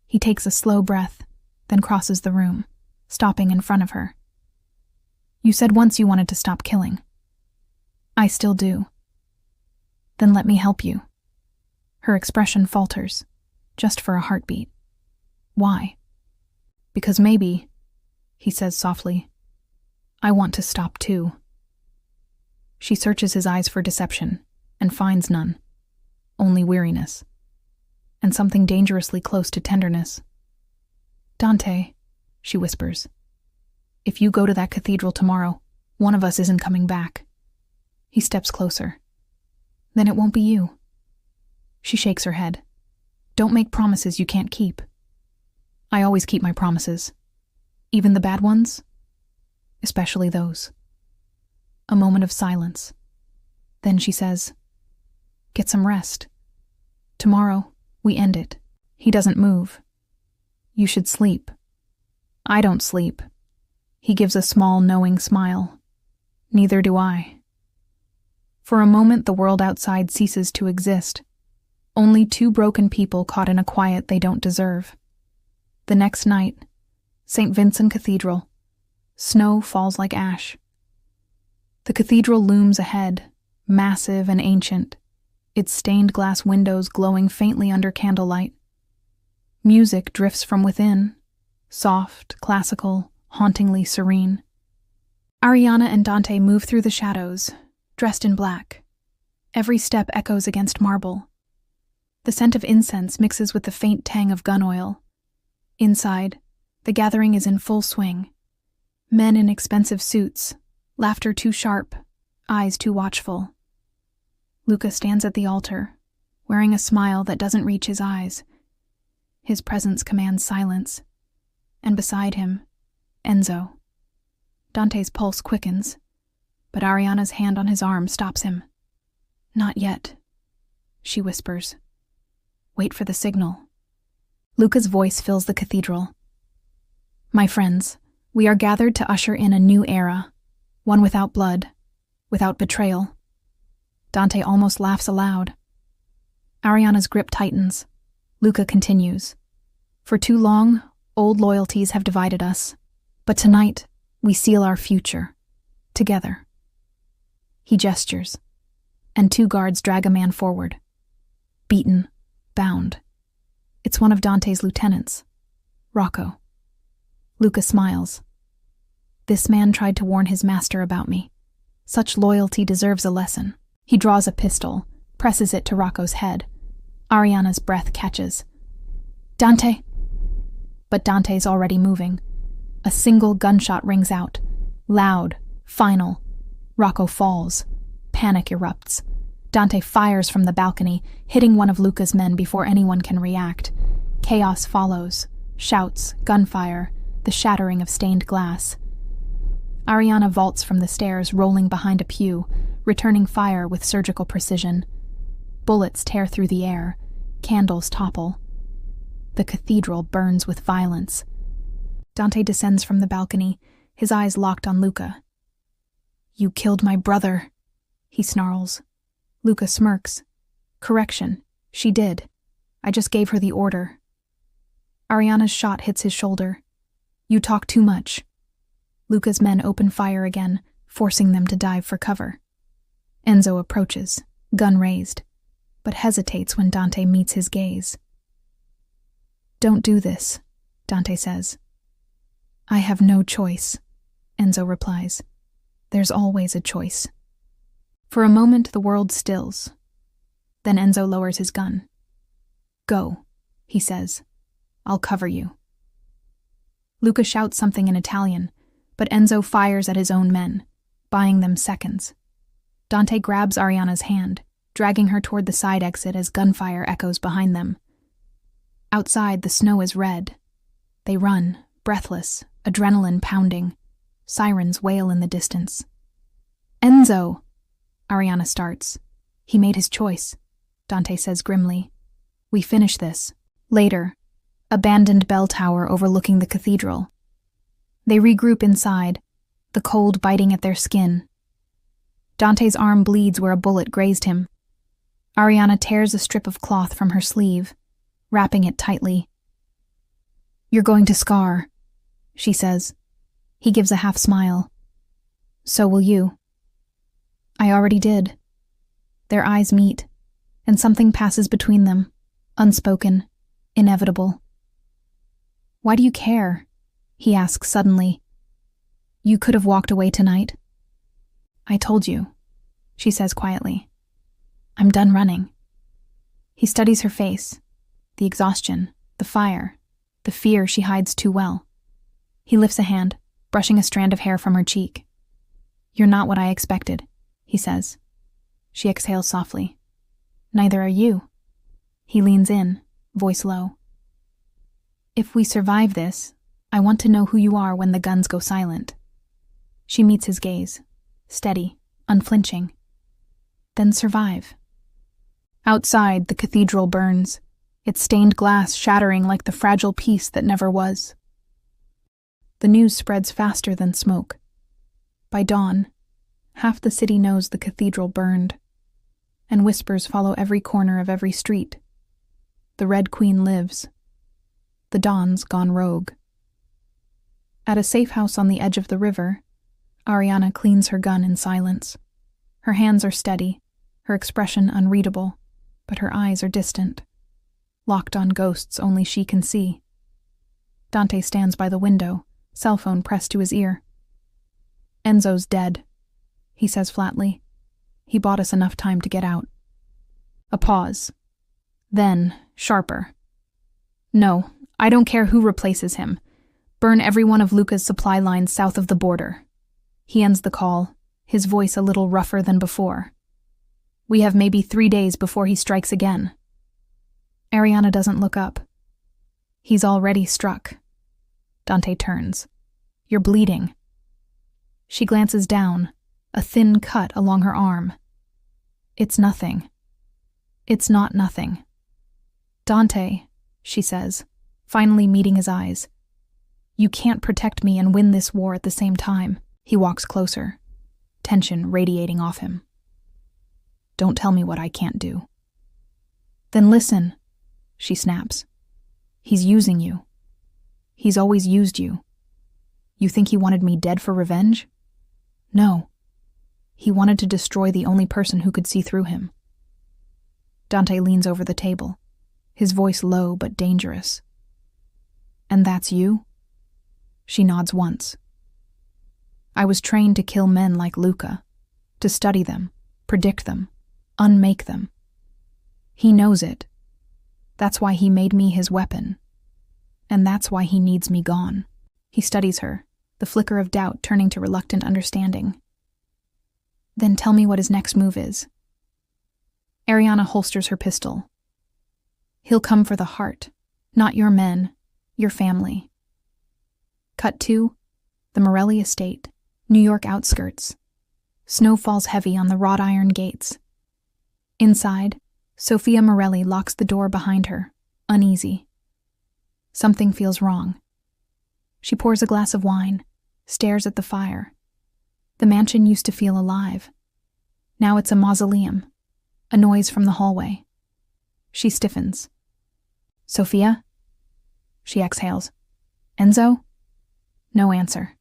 He takes a slow breath, then crosses the room, stopping in front of her. "You said once you wanted to stop killing." "I still do." "Then let me help you." Her expression falters, just for a heartbeat. "Why?" "Because maybe," he says softly, "I want to stop too." She searches his eyes for deception, and finds none. Only weariness. And something dangerously close to tenderness. "Dante," she whispers, "if you go to that cathedral tomorrow, one of us isn't coming back." He steps closer. "Then it won't be you." She shakes her head. "Don't make promises you can't keep." "I always keep my promises. Even the bad ones? Especially those." A moment of silence. Then she says, "Get some rest. Tomorrow, we end it." He doesn't move. "You should sleep." "I don't sleep." He gives a small, knowing smile. "Neither do I." For a moment, the world outside ceases to exist. Only 2 broken people caught in a quiet they don't deserve. The next night, St. Vincent Cathedral. Snow falls like ash. The cathedral looms ahead, massive and ancient, its stained glass windows glowing faintly under candlelight. Music drifts from within, soft, classical, hauntingly serene. Ariana and Dante move through the shadows, dressed in black. Every step echoes against marble. The scent of incense mixes with the faint tang of gun oil. Inside, the gathering is in full swing. Men in expensive suits, laughter too sharp, eyes too watchful. Luca stands at the altar, wearing a smile that doesn't reach his eyes. His presence commands silence. And beside him, Enzo. Dante's pulse quickens, but Ariana's hand on his arm stops him. "Not yet," she whispers. "Wait for the signal." Luca's voice fills the cathedral. "My friends, we are gathered to usher in a new era, one without blood, without betrayal." Dante almost laughs aloud. Ariana's grip tightens. Luca continues. "For too long, old loyalties have divided us, but tonight we seal our future, together." He gestures, and 2 guards drag a man forward. Beaten, bound. It's one of Dante's lieutenants, Rocco. Luca smiles. "This man tried to warn his master about me. Such loyalty deserves a lesson." He draws a pistol, presses it to Rocco's head. Ariana's breath catches. "Dante!" But Dante's already moving. A single gunshot rings out. Loud, final. Rocco falls. Panic erupts. Dante fires from the balcony, hitting one of Luca's men before anyone can react. Chaos follows. Shouts, gunfire, the shattering of stained glass. Ariana vaults from the stairs, rolling behind a pew, returning fire with surgical precision. Bullets tear through the air. Candles topple. The cathedral burns with violence. Dante descends from the balcony, his eyes locked on Luca. "You killed my brother," he snarls. Luca smirks. "Correction, she did. I just gave her the order." Ariana's shot hits his shoulder. "You talk too much." Luca's men open fire again, forcing them to dive for cover. Enzo approaches, gun raised, but hesitates when Dante meets his gaze. "Don't do this," Dante says. "I have no choice," Enzo replies. "There's always a choice." For a moment, the world stills. Then Enzo lowers his gun. "Go," he says. "I'll cover you." Luca shouts something in Italian, but Enzo fires at his own men, buying them seconds. Dante grabs Ariana's hand, dragging her toward the side exit as gunfire echoes behind them. Outside, the snow is red. They run, breathless, adrenaline pounding. Sirens wail in the distance. "Enzo!" Ariana starts. "He made his choice," Dante says grimly. "We finish this." Later, abandoned bell tower overlooking the cathedral. They regroup inside, the cold biting at their skin. Dante's arm bleeds where a bullet grazed him. Ariana tears a strip of cloth from her sleeve, wrapping it tightly. "You're going to scar," she says. He gives a half smile. "So will you." "I already did." Their eyes meet, and something passes between them, unspoken, inevitable. "Why do you care?" he asks suddenly. "You could have walked away tonight." "I told you," she says quietly. "I'm done running." He studies her face, the exhaustion, the fire, the fear she hides too well. He lifts a hand, brushing a strand of hair from her cheek. "You're not what I expected," he says. She exhales softly. "Neither are you." He leans in, voice low. "If we survive this, I want to know who you are when the guns go silent." She meets his gaze, steady, unflinching. "Then survive." Outside, the cathedral burns, its stained glass shattering like the fragile piece that never was. The news spreads faster than smoke. By dawn, half the city knows the cathedral burned, and whispers follow every corner of every street. The Red Queen lives. The Dawn's gone rogue. At a safe house on the edge of the river, Ariana cleans her gun in silence. Her hands are steady, her expression unreadable, but her eyes are distant, locked on ghosts only she can see. Dante stands by the window, cell phone pressed to his ear. "Enzo's dead," he says flatly. "He bought us enough time to get out." A pause. Then, sharper. No, I don't care who replaces him. Burn every one of Luca's supply lines south of the border. He ends the call, his voice a little rougher than before. We have maybe 3 days before he strikes again. Ariana doesn't look up. He's already struck. Dante turns. You're bleeding. She glances down, a thin cut along her arm. It's nothing. It's not nothing. Dante, she says, finally meeting his eyes. You can't protect me and win this war at the same time. He walks closer, tension radiating off him. Don't tell me what I can't do. Then listen, she snaps. He's using you. He's always used you. You think he wanted me dead for revenge? No. He wanted to destroy the only person who could see through him. Dante leans over the table, his voice low but dangerous. And that's you? She nods once. I was trained to kill men like Luca, to study them, predict them, unmake them. He knows it. That's why he made me his weapon. And that's why he needs me gone. He studies her, the flicker of doubt turning to reluctant understanding. Then tell me what his next move is. Ariana holsters her pistol. He'll come for the heart, not your men, your family. Cut 2, the Morelli estate, New York outskirts. Snow falls heavy on the wrought iron gates. Inside, Sophia Morelli locks the door behind her, uneasy. Something feels wrong. She pours a glass of wine, stares at the fire. The mansion used to feel alive. Now it's a mausoleum, a noise from the hallway. She stiffens. Sophia? She exhales. Enzo? No answer.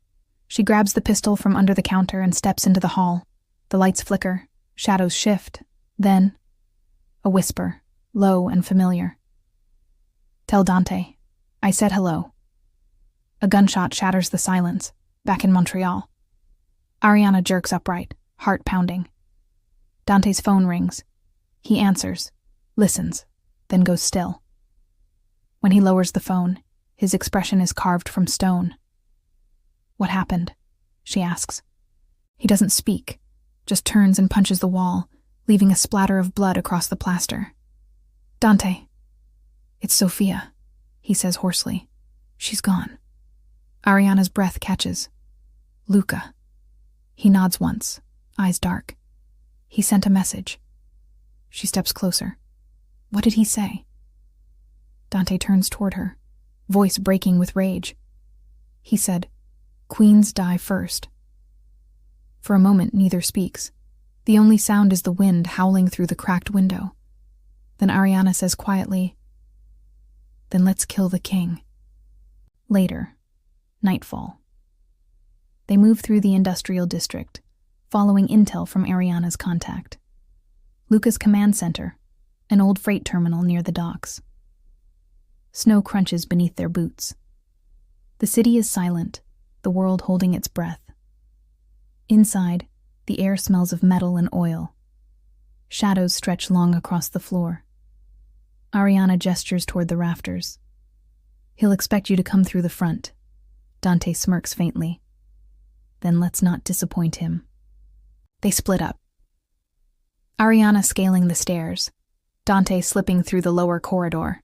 She grabs the pistol from under the counter and steps into the hall. The lights flicker, shadows shift. Then, a whisper, low and familiar. Tell Dante. I said hello. A gunshot shatters the silence, back in Montreal. Ariana jerks upright, heart pounding. Dante's phone rings. He answers, listens, then goes still. When he lowers the phone, his expression is carved from stone. What happened? She asks. He doesn't speak, just turns and punches the wall, leaving a splatter of blood across the plaster. Dante. It's Sophia, he says hoarsely. She's gone. Ariana's breath catches. Luca. He nods once, eyes dark. He sent a message. She steps closer. What did he say? Dante turns toward her, voice breaking with rage. He said, Queens die first. For a moment, neither speaks. The only sound is the wind howling through the cracked window. Then Ariana says quietly, Then let's kill the king. Later, nightfall. They move through the industrial district, following intel from Ariana's contact. Luca's command center, an old freight terminal near the docks. Snow crunches beneath their boots. The city is silent, the world holding its breath. Inside, the air smells of metal and oil. Shadows stretch long across the floor. Ariana gestures toward the rafters. He'll expect you to come through the front. Dante smirks faintly. Then let's not disappoint him. They split up. Ariana scaling the stairs, Dante slipping through the lower corridor.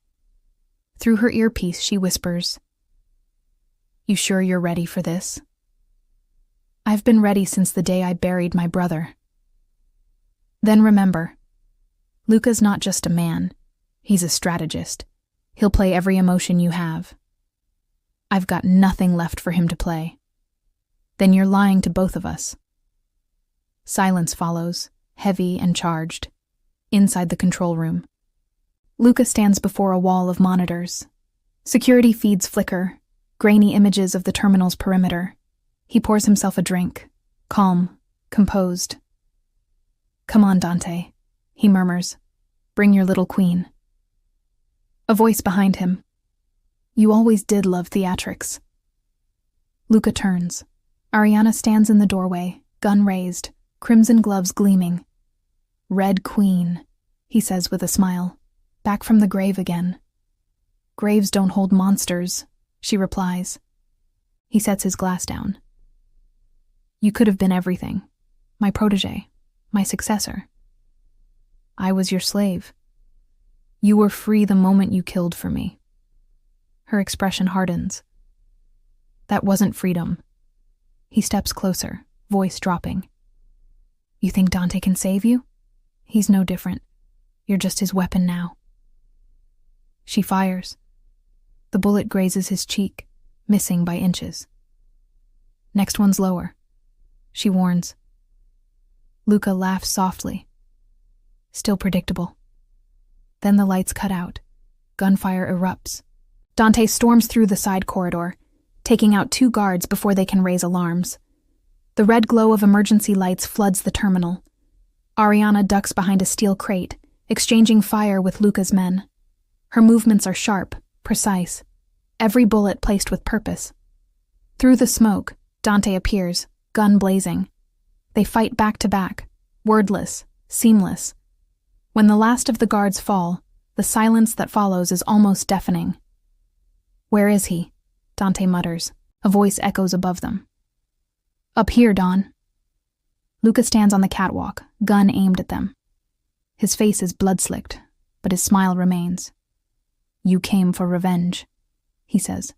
Through her earpiece, she whispers, You sure you're ready for this? I've been ready since the day I buried my brother. Then remember, Luca's not just a man. He's a strategist. He'll play every emotion you have. I've got nothing left for him to play. Then you're lying to both of us. Silence follows, heavy and charged, inside the control room. Luca stands before a wall of monitors. Security feeds flicker, grainy images of the terminal's perimeter. He pours himself a drink, calm, composed. Come on, Dante, he murmurs. Bring your little queen. A voice behind him. You always did love theatrics. Luca turns. Ariana stands in the doorway, gun raised, crimson gloves gleaming. Red Queen, he says with a smile. Back from the grave again. Graves don't hold monsters, she replies. He sets his glass down. You could have been everything. My protege, my successor. I was your slave. You were free the moment you killed for me. Her expression hardens. That wasn't freedom. He steps closer, voice dropping. You think Dante can save you? He's no different. You're just his weapon now. She fires. The bullet grazes his cheek, missing by inches. Next one's lower. She warns. Luca laughs softly. Still predictable. Then the lights cut out. Gunfire erupts. Dante storms through the side corridor, taking out 2 guards before they can raise alarms. The red glow of emergency lights floods the terminal. Ariana ducks behind a steel crate, exchanging fire with Luca's men. Her movements are sharp, precise, every bullet placed with purpose. Through the smoke, Dante appears, gun blazing. They fight back to back, wordless, seamless. When the last of the guards fall, the silence that follows is almost deafening. Where is he? Dante mutters. A voice echoes above them. Up here, Don. Luca stands on the catwalk, gun aimed at them. His face is blood-slicked, but his smile remains. You came for revenge, he says,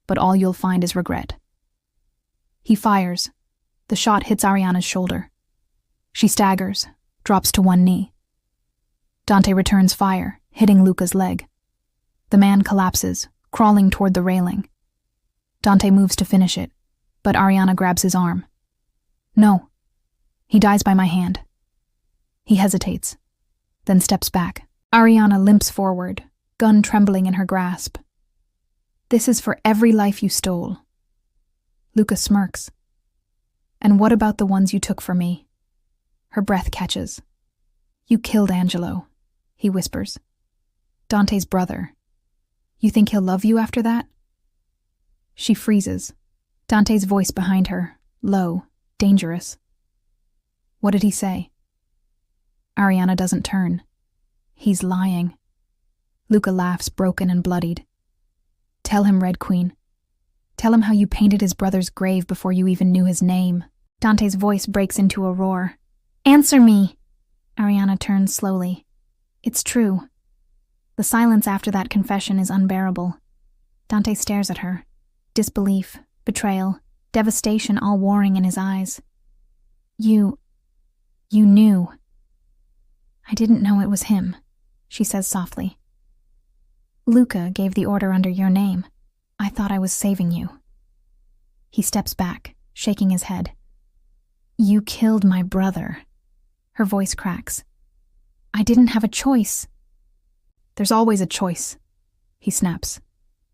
but all you'll find is regret. He fires. The shot hits Ariana's shoulder. She staggers, drops to one knee. Dante returns fire, hitting Luca's leg. The man collapses, crawling toward the railing. Dante moves to finish it, but Ariana grabs his arm. No. He dies by my hand. He hesitates, then steps back. Ariana limps forward, gun trembling in her grasp. This is for every life you stole. Luca smirks. And what about the ones you took for me? Her breath catches. You killed Angelo, he whispers. Dante's brother. You think he'll love you after that? She freezes. Dante's voice behind her, low, dangerous. What did he say? Ariana doesn't turn. He's lying. Luca laughs, broken and bloodied. Tell him, Red Queen. Tell him how you painted his brother's grave before you even knew his name. Dante's voice breaks into a roar. Answer me! Ariana turns slowly. It's true. The silence after that confession is unbearable. Dante stares at her. Disbelief, betrayal, devastation all warring in his eyes. You knew. I didn't know it was him, she says softly. Luca gave the order under your name. I thought I was saving you. He steps back, shaking his head. You killed my brother. Her voice cracks. I didn't have a choice. There's always a choice, he snaps,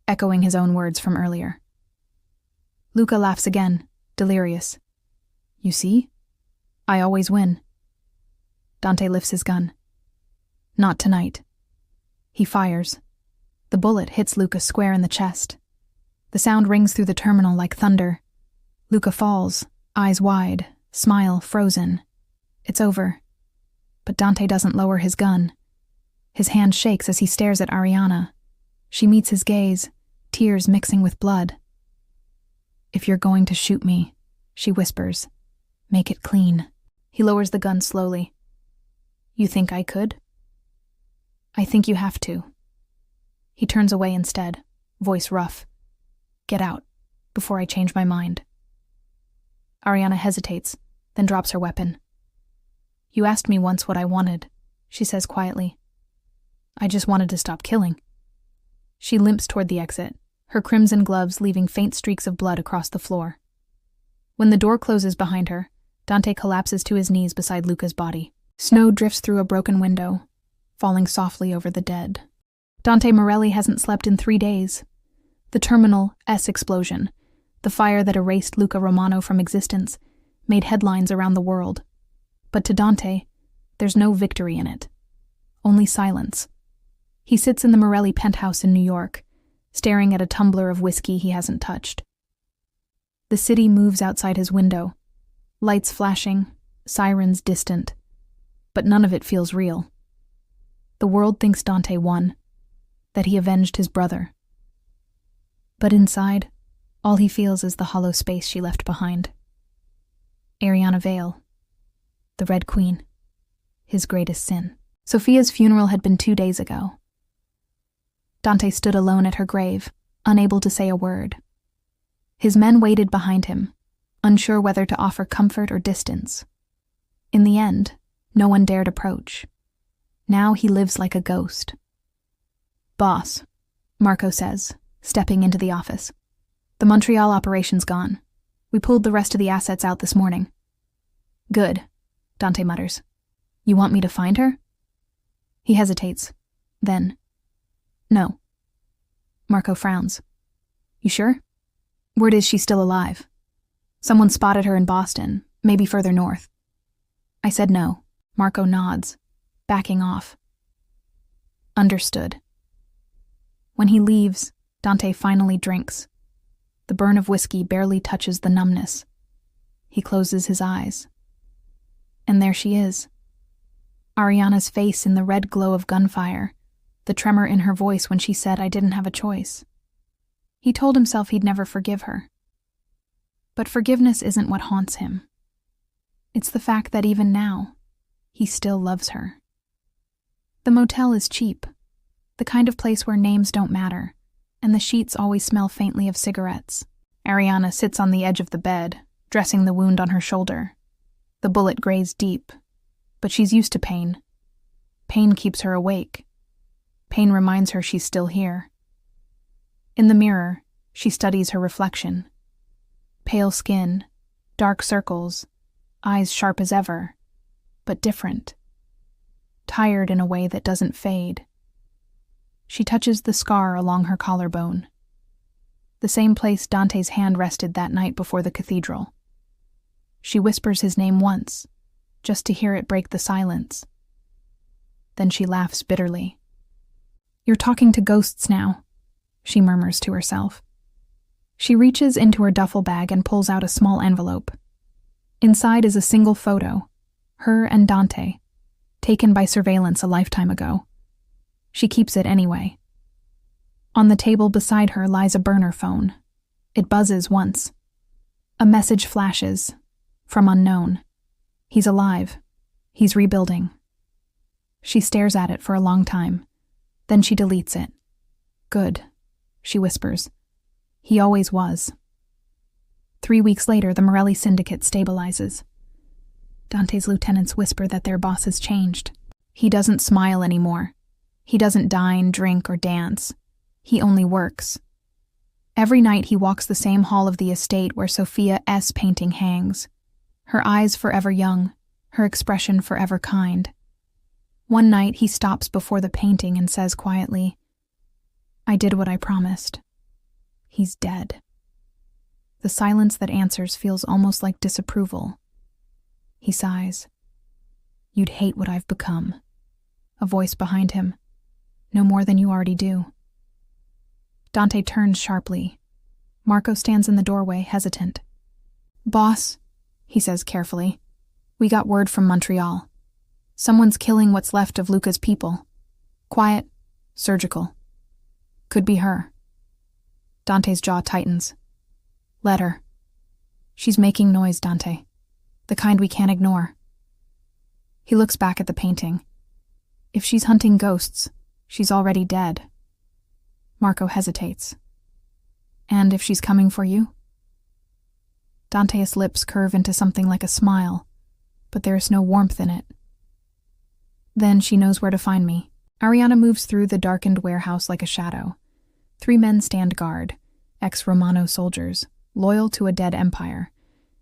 echoing his own words from earlier. Luca laughs again, delirious. You see? I always win. Dante lifts his gun. Not tonight. He fires. The bullet hits Luca square in the chest. The sound rings through the terminal like thunder. Luca falls, eyes wide, smile frozen. It's over. But Dante doesn't lower his gun. His hand shakes as he stares at Ariana. She meets his gaze, tears mixing with blood. If you're going to shoot me, she whispers, make it clean. He lowers the gun slowly. You think I could? I think you have to. He turns away instead, voice rough. Get out, before I change my mind. Ariana hesitates, then drops her weapon. You asked me once what I wanted, she says quietly. I just wanted to stop killing. She limps toward the exit, her crimson gloves leaving faint streaks of blood across the floor. When the door closes behind her, Dante collapses to his knees beside Luca's body. Snow drifts through a broken window, falling softly over the dead. Dante Morelli hasn't slept in 3 days. The Terminal S explosion, the fire that erased Luca Romano from existence, made headlines around the world. But to Dante, there's no victory in it. Only silence. He sits in the Morelli penthouse in New York, staring at a tumbler of whiskey he hasn't touched. The city moves outside his window, lights flashing, sirens distant, but none of it feels real. The world thinks Dante won, that he avenged his brother. But inside, all he feels is the hollow space she left behind. Ariana Vale, the Red Queen, his greatest sin. Sophia's funeral had been 2 days ago. Dante stood alone at her grave, unable to say a word. His men waited behind him, unsure whether to offer comfort or distance. In the end, no one dared approach. Now he lives like a ghost. "Boss," Marco says, stepping into the office. "The Montreal operation's gone. We pulled the rest of the assets out this morning." "Good," Dante mutters. "You want me to find her?" He hesitates. Then, "No." Marco frowns. "You sure? Word is she's still alive. Someone spotted her in Boston, maybe further north." I said no. Marco nods, backing off. Understood. When he leaves, Dante finally drinks. The burn of whiskey barely touches the numbness. He closes his eyes. And there she is. Ariana's face in the red glow of gunfire, the tremor in her voice when she said I didn't have a choice. He told himself he'd never forgive her. But forgiveness isn't what haunts him. It's the fact that even now, he still loves her. The motel is cheap, the kind of place where names don't matter, and the sheets always smell faintly of cigarettes. Ariana sits on the edge of the bed, dressing the wound on her shoulder. The bullet grazed deep, but she's used to pain. Pain keeps her awake. Pain reminds her she's still here. In the mirror, she studies her reflection. Pale skin, dark circles, eyes sharp as ever, but different. Tired in a way that doesn't fade. She touches the scar along her collarbone. The same place Dante's hand rested that night before the cathedral. She whispers his name once, just to hear it break the silence. Then she laughs bitterly. "You're talking to ghosts now," she murmurs to herself. She reaches into her duffel bag and pulls out a small envelope. Inside is a single photo, her and Dante, taken by surveillance a lifetime ago. She keeps it anyway. On the table beside her lies a burner phone. It buzzes once. A message flashes, from unknown. He's alive. He's rebuilding. She stares at it for a long time. Then she deletes it. "Good," she whispers. "He always was." 3 weeks later, the Morelli syndicate stabilizes. Dante's lieutenants whisper that their boss has changed. He doesn't smile anymore. He doesn't dine, drink, or dance. He only works. Every night he walks the same hall of the estate where Sophia's painting hangs. Her eyes forever young, her expression forever kind. One night he stops before the painting and says quietly, "I did what I promised. He's dead." The silence that answers feels almost like disapproval. He sighs. "You'd hate what I've become." A voice behind him. "No more than you already do." Dante turns sharply. Marco stands in the doorway, hesitant. "Boss," he says carefully, "we got word from Montreal. Someone's killing what's left of Luca's people. Quiet, surgical. Could be her." Dante's jaw tightens. "Let her. She's making noise, Dante. The kind we can't ignore." He looks back at the painting. If she's hunting ghosts, she's already dead. Marco hesitates. "And if she's coming for you?" Dante's lips curve into something like a smile, but there is no warmth in it. "Then she knows where to find me." Ariana moves through the darkened warehouse like a shadow. 3 men stand guard, ex-Romano soldiers, loyal to a dead empire.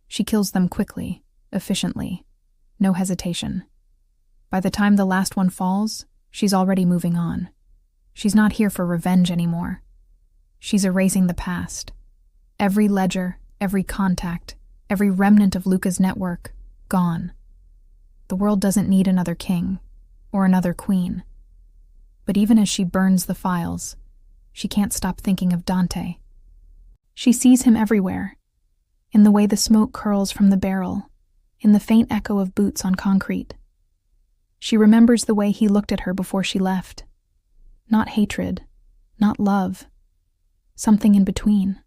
She kills them quickly, efficiently, no hesitation. By the time the last one falls, she's already moving on. She's not here for revenge anymore. She's erasing the past. Every ledger, every contact, every remnant of Luca's network, gone. The world doesn't need another king, or another queen. But even as she burns the files, she can't stop thinking of Dante. She sees him everywhere, in the way the smoke curls from the barrel, in the faint echo of boots on concrete. She remembers the way he looked at her before she left. Not hatred, not love. Something in between.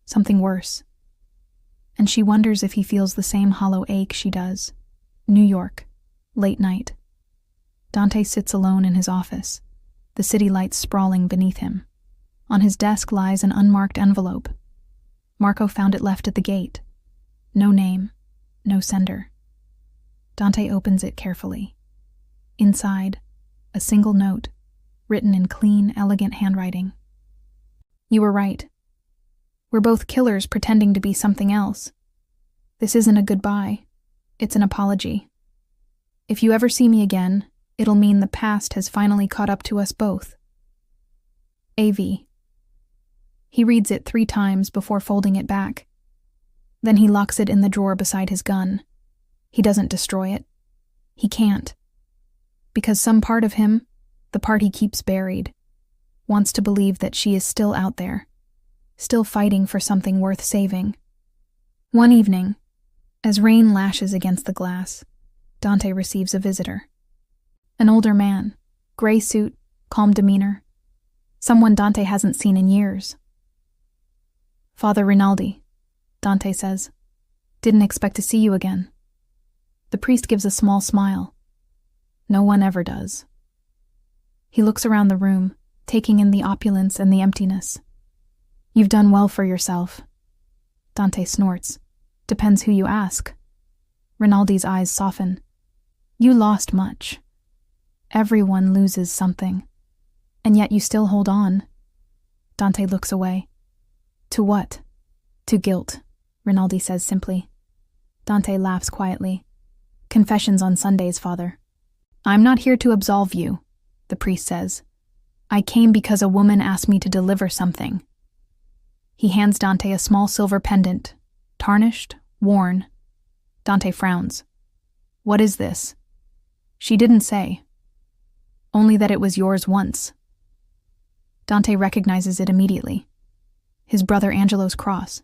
Something worse. And she wonders if he feels the same hollow ache she does. New York, late night. Dante sits alone in his office, the city lights sprawling beneath him. On his desk lies an unmarked envelope. Marco found it left at the gate. No name, no sender. Dante opens it carefully. Inside, a single note, written in clean, elegant handwriting. You were right. We're both killers pretending to be something else. This isn't a goodbye. It's an apology. If you ever see me again, it'll mean the past has finally caught up to us both. A.V. He reads it 3 times before folding it back. Then he locks it in the drawer beside his gun. He doesn't destroy it. He can't. Because some part of him, the part he keeps buried, wants to believe that she is still out there, still fighting for something worth saving. One evening, as rain lashes against the glass, Dante receives a visitor. An older man, gray suit, calm demeanor. Someone Dante hasn't seen in years. Father Rinaldi, Dante says. Didn't expect to see you again. The priest gives a small smile. No one ever does. He looks around the room, taking in the opulence and the emptiness. You've done well for yourself. Dante snorts. Depends who you ask. Rinaldi's eyes soften. You lost much. Everyone loses something. And yet you still hold on. Dante looks away. To what? To guilt, Rinaldi says simply. Dante laughs quietly. Confessions on Sundays, Father. I'm not here to absolve you, the priest says. I came because a woman asked me to deliver something. He hands Dante a small silver pendant, tarnished, worn. Dante frowns. What is this? She didn't say. Only that it was yours once. Dante recognizes it immediately. His brother Angelo's cross.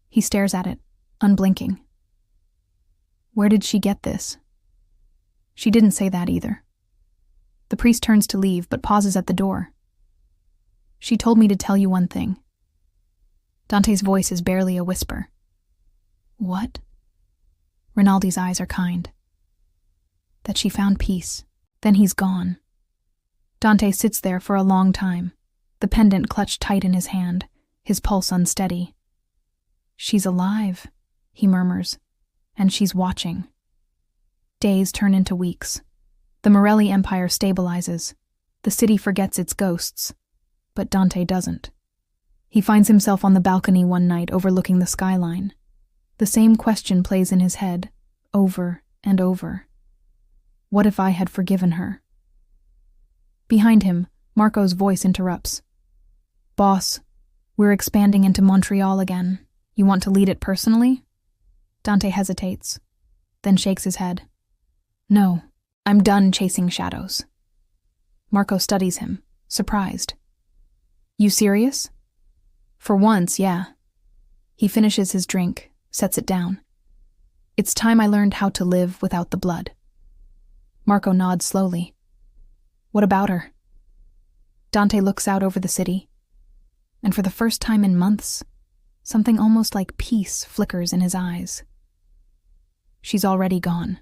He stares at it, unblinking. Where did she get this? She didn't say that either. The priest turns to leave, but pauses at the door. She told me to tell you one thing. Dante's voice is barely a whisper. What? Rinaldi's eyes are kind. That she found peace. Then he's gone. Dante sits there for a long time, the pendant clutched tight in his hand, his pulse unsteady. She's alive, he murmurs, and she's watching. Days turn into weeks. The Morelli Empire stabilizes. The city forgets its ghosts. But Dante doesn't. He finds himself on the balcony one night overlooking the skyline. The same question plays in his head, over and over. What if I had forgiven her? Behind him, Marco's voice interrupts. Boss, we're expanding into Montreal again. You want to lead it personally? Dante hesitates, then shakes his head. No, I'm done chasing shadows. Marco studies him, surprised. You serious? For once, yeah. He finishes his drink, sets it down. It's time I learned how to live without the blood. Marco nods slowly. What about her? Dante looks out over the city, and for the first time in months, something almost like peace flickers in his eyes. She's already gone.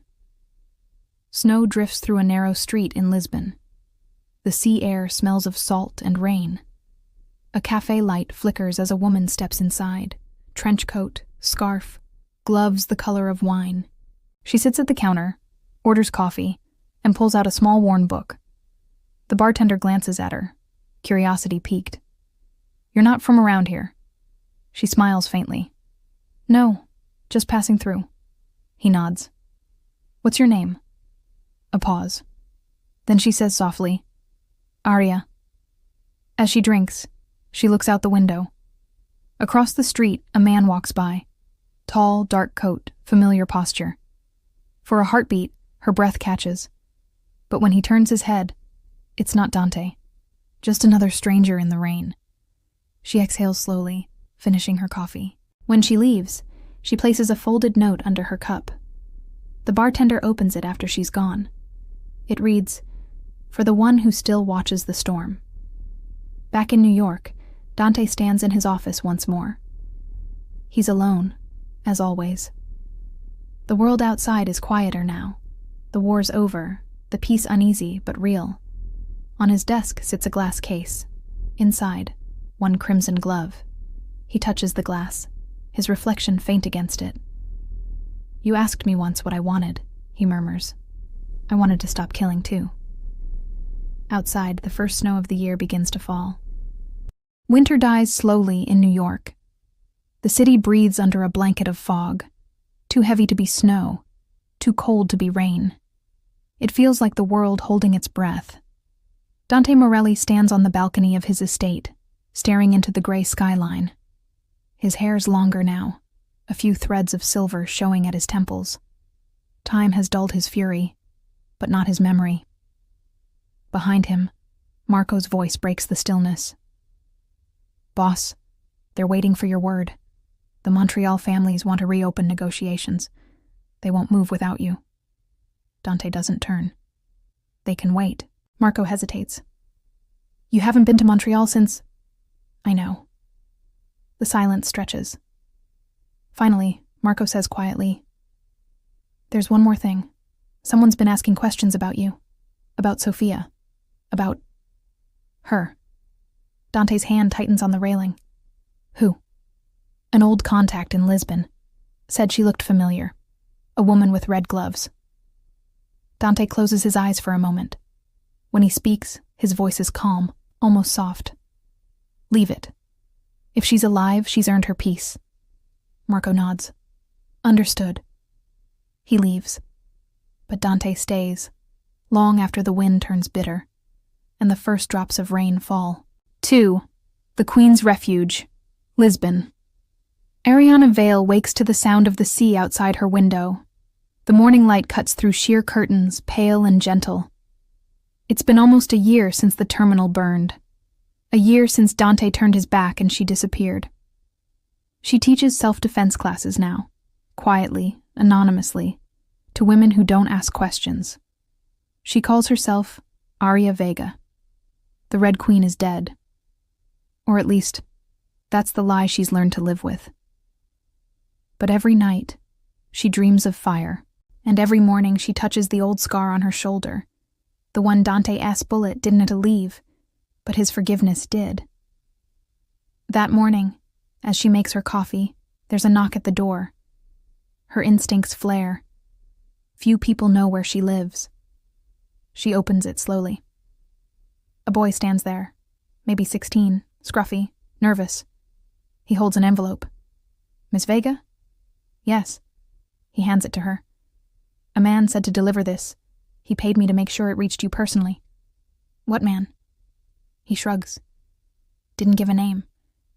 Snow drifts through a narrow street in Lisbon. The sea air smells of salt and rain. A cafe light flickers as a woman steps inside, trench coat, scarf, gloves the color of wine. She sits at the counter, orders coffee, and pulls out a small worn book. The bartender glances at her, curiosity piqued. You're not from around here. She smiles faintly. No, just passing through. He nods. What's your name? A pause. Then she says softly, Aria. As she drinks, she looks out the window. Across the street, a man walks by. Tall, dark coat, familiar posture. For a heartbeat, her breath catches. But when he turns his head, it's not Dante. Just another stranger in the rain. She exhales slowly, finishing her coffee. When she leaves, she places a folded note under her cup. The bartender opens it after she's gone. It reads, "For the one who still watches the storm." Back in New York, Dante stands in his office once more. He's alone, as always. The world outside is quieter now. The war's over, the peace uneasy but real. On his desk sits a glass case. Inside, one crimson glove. He touches the glass, his reflection faint against it. "You asked me once what I wanted," he murmurs. "I wanted to stop killing too." Outside, the first snow of the year begins to fall. Winter dies slowly in New York. The city breathes under a blanket of fog, too heavy to be snow, too cold to be rain. It feels like the world holding its breath. Dante Morelli stands on the balcony of his estate, staring into the gray skyline. His hair's longer now, a few threads of silver showing at his temples. Time has dulled his fury, but not his memory. Behind him, Marco's voice breaks the stillness. "Boss, they're waiting for your word. The Montreal families want to reopen negotiations. They won't move without you." Dante doesn't turn. "They can wait." Marco hesitates. "You haven't been to Montreal since—" "I know." The silence stretches. Finally, Marco says quietly, "There's one more thing. Someone's been asking questions about you. About Sophia. About her." Dante's hand tightens on the railing. "Who?" "An old contact in Lisbon. Said she looked familiar. A woman with red gloves." Dante closes his eyes for a moment. When he speaks, his voice is calm, almost soft. "Leave it. If she's alive, she's earned her peace." Marco nods. "Understood." He leaves. But Dante stays, long after the wind turns bitter, and the first drops of rain fall. 2. The Queen's Refuge, Lisbon. Ariana Vale wakes to the sound of the sea outside her window. The morning light cuts through sheer curtains, pale and gentle. It's been almost a year since the terminal burned. A year since Dante turned his back and she disappeared. She teaches self-defense classes now, quietly, anonymously, to women who don't ask questions. She calls herself Aria Vega. The Red Queen is dead. Or at least, that's the lie she's learned to live with. But every night, she dreams of fire, and every morning she touches the old scar on her shoulder, the one Dante's bullet didn't leave, but his forgiveness did. That morning, as she makes her coffee, there's a knock at the door. Her instincts flare. Few people know where she lives. She opens it slowly. A boy stands there, maybe 16, scruffy, nervous. He holds an envelope. "Miss Vega?" "Yes." He hands it to her. "A man said to deliver this. He paid me to make sure it reached you personally." "What man?" He shrugs. "Didn't give a name.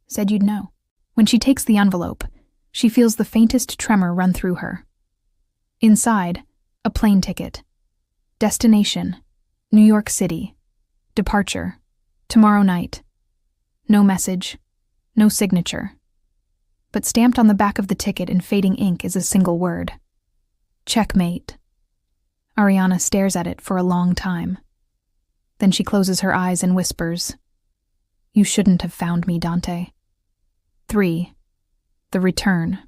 Said you'd know." When she takes the envelope, she feels the faintest tremor run through her. Inside, a plane ticket. Destination, New York City. Departure, tomorrow night. No message, no signature. But stamped on the back of the ticket in fading ink is a single word. Checkmate. Ariana stares at it for a long time. Then she closes her eyes and whispers, "You shouldn't have found me, Dante." 3. The Return.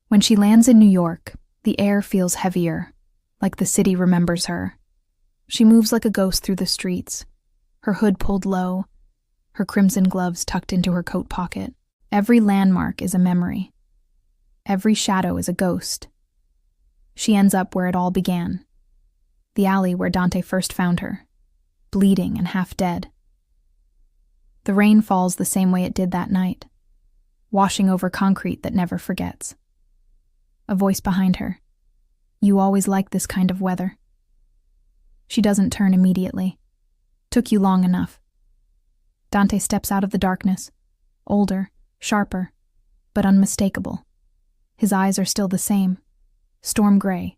When she lands in New York, the air feels heavier, like the city remembers her. She moves like a ghost through the streets, her hood pulled low, her crimson gloves tucked into her coat pocket. Every landmark is a memory. Every shadow is a ghost. She ends up where it all began, the alley where Dante first found her, bleeding and half dead. The rain falls the same way it did that night, washing over concrete that never forgets. A voice behind her. "You always like this kind of weather." She doesn't turn immediately. Took you long enough. Dante steps out of the darkness, older, sharper, but unmistakable. His eyes are still the same, storm gray,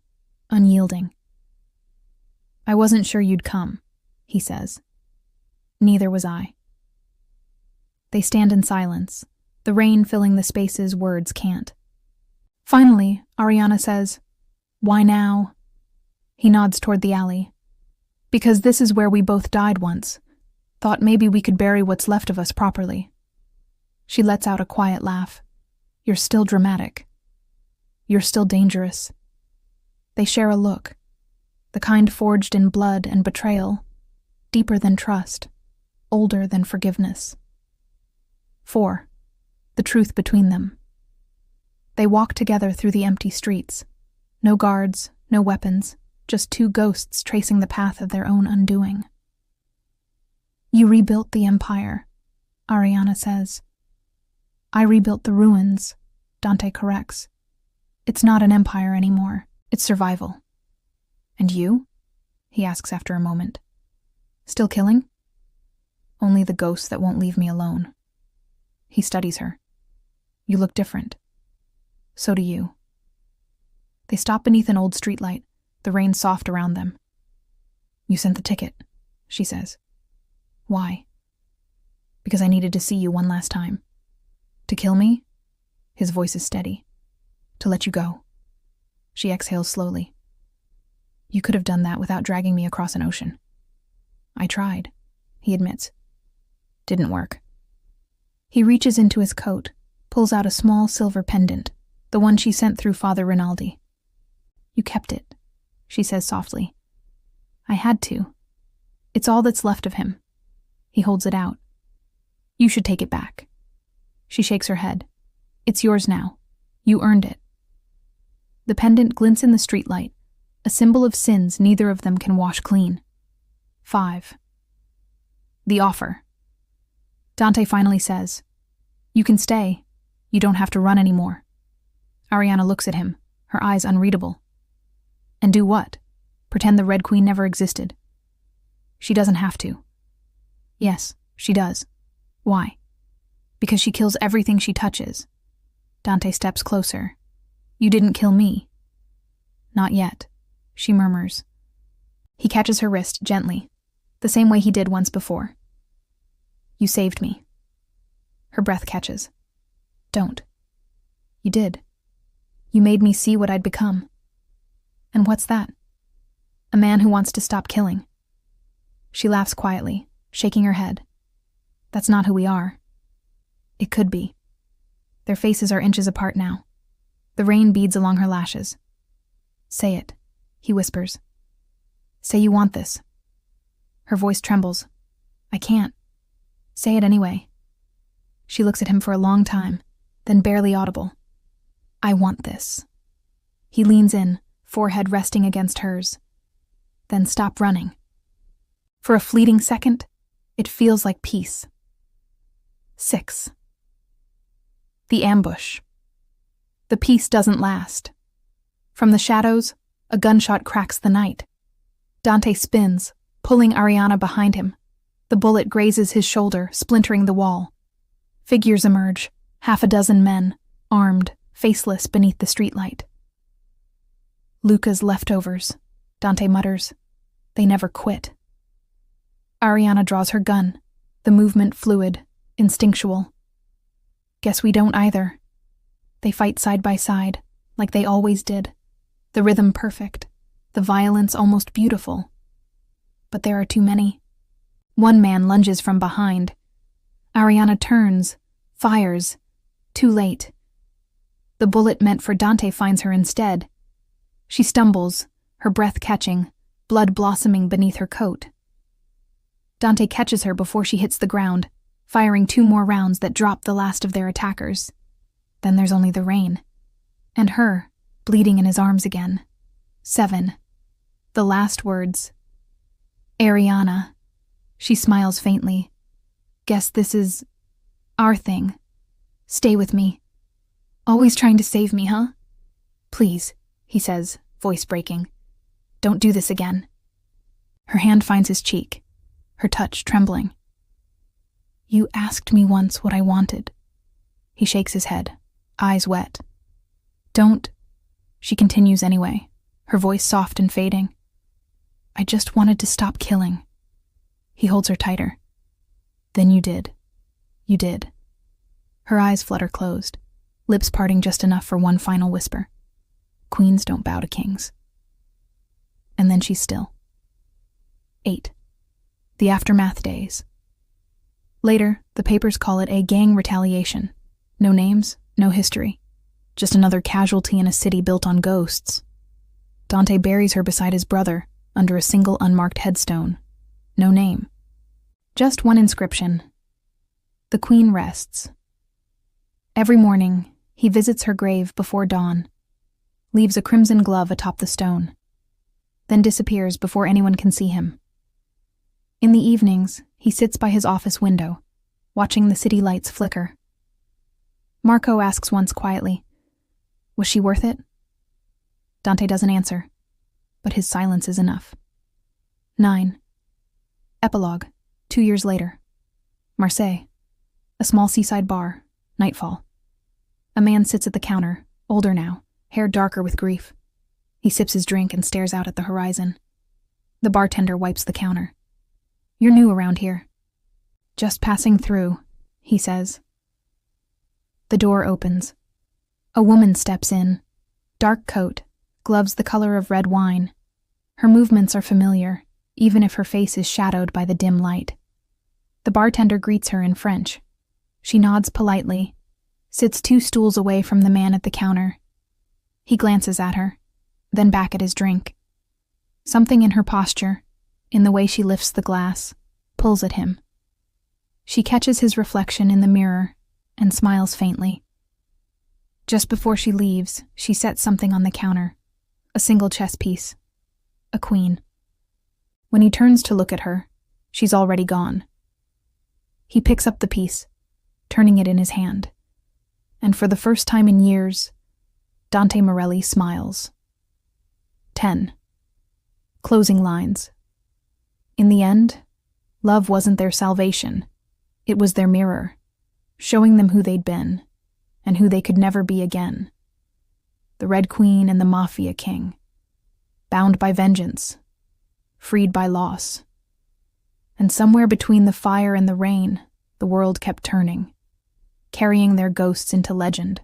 unyielding. "I wasn't sure you'd come," he says. "Neither was I." They stand in silence, the rain filling the spaces words can't. Finally, Ariana says, "Why now?" He nods toward the alley. Because this is where we both died once. Thought maybe we could bury what's left of us properly. She lets out a quiet laugh. You're still dramatic. You're still dangerous. They share a look, the kind forged in blood and betrayal, deeper than trust, older than forgiveness. 4. The truth between them. They walk together through the empty streets. No guards, no weapons, just two ghosts tracing the path of their own undoing. You rebuilt the empire, Ariana says. I rebuilt the ruins, Dante corrects. It's not an empire anymore. It's survival. And you? He asks after a moment. Still killing? Only the ghosts that won't leave me alone. He studies her. You look different. So do you. They stop beneath an old streetlight, the rain soft around them. You sent the ticket, she says. Why? Because I needed to see you one last time. To kill me? His voice is steady. To let you go. She exhales slowly. You could have done that without dragging me across an ocean. I tried, he admits. Didn't work. He reaches into his coat, pulls out a small silver pendant, the one she sent through Father Rinaldi. You kept it, she says softly. I had to. It's all that's left of him. He holds it out. You should take it back. She shakes her head. It's yours now. You earned it. The pendant glints in the streetlight, a symbol of sins neither of them can wash clean. 5. The offer. Dante finally says, You can stay. You don't have to run anymore. Ariana looks at him, her eyes unreadable. And do what? Pretend the Red Queen never existed. She doesn't have to. Yes, she does. Why? Because she kills everything she touches. Dante steps closer. You didn't kill me. Not yet, she murmurs. He catches her wrist gently, the same way he did once before. You saved me. Her breath catches. Don't. You did. You made me see what I'd become. And what's that? A man who wants to stop killing. She laughs quietly, shaking her head. That's not who we are. It could be. Their faces are inches apart now. The rain beads along her lashes. Say it, he whispers. Say you want this. Her voice trembles. I can't. Say it anyway. She looks at him for a long time, then barely audible. I want this. He leans in, forehead resting against hers. Then stop running. For a fleeting second, it feels like peace. 6. The ambush. The peace doesn't last. From the shadows, a gunshot cracks the night. Dante spins, pulling Ariana behind him. The bullet grazes his shoulder, splintering the wall. Figures emerge, half a dozen men, armed, faceless beneath the streetlight. Luca's leftovers, Dante mutters. They never quit. Ariana draws her gun, the movement fluid, instinctual. Guess we don't either. They fight side by side, like they always did. The rhythm perfect, the violence almost beautiful. But there are too many. One man lunges from behind. Ariana turns, fires. Too late. The bullet meant for Dante finds her instead. She stumbles, her breath catching, blood blossoming beneath her coat. Dante catches her before she hits the ground, firing 2 more rounds that drop the last of their attackers. Then there's only the rain. And her, bleeding in his arms again. 7. The last words. Ariana. She smiles faintly. Guess this is our thing. Stay with me. Always trying to save me, huh? Please, he says, voice breaking. Don't do this again. Her hand finds his cheek, her touch trembling. You asked me once what I wanted. He shakes his head, eyes wet. Don't, she continues anyway, her voice soft and fading. I just wanted to stop killing. He holds her tighter. Then you did. You did. Her eyes flutter closed, lips parting just enough for one final whisper. Queens don't bow to kings. And then she's still. 8. The aftermath days. Later, the papers call it a gang retaliation. No names, no history. Just another casualty in a city built on ghosts. Dante buries her beside his brother, under a single unmarked headstone. No name. Just one inscription. The Queen rests. Every morning, he visits her grave before dawn, leaves a crimson glove atop the stone, then disappears before anyone can see him. In the evenings, he sits by his office window, watching the city lights flicker. Marco asks once quietly, "Was she worth it?" Dante doesn't answer, but his silence is enough. 9. Epilogue, 2 years later. Marseille. A small seaside bar, nightfall. A man sits at the counter, older now, hair darker with grief. He sips his drink and stares out at the horizon. The bartender wipes the counter. "You're new around here." "Just passing through," he says. The door opens. A woman steps in. Dark coat, gloves the color of red wine. Her movements are familiar, even if her face is shadowed by the dim light. The bartender greets her in French. She nods politely, sits 2 stools away from the man at the counter. He glances at her, then back at his drink. Something in her posture, in the way she lifts the glass, pulls at him. She catches his reflection in the mirror and smiles faintly. Just before she leaves, she sets something on the counter, a single chess piece, a queen. When he turns to look at her, she's already gone. He picks up the piece, turning it in his hand, and for the first time in years, Dante Morelli smiles. 10. Closing lines. In the end, love wasn't their salvation. It was their mirror, showing them who they'd been and who they could never be again. The Red Queen and the Mafia King, bound by vengeance, freed by loss. And somewhere between the fire and the rain, the world kept turning, carrying their ghosts into legend.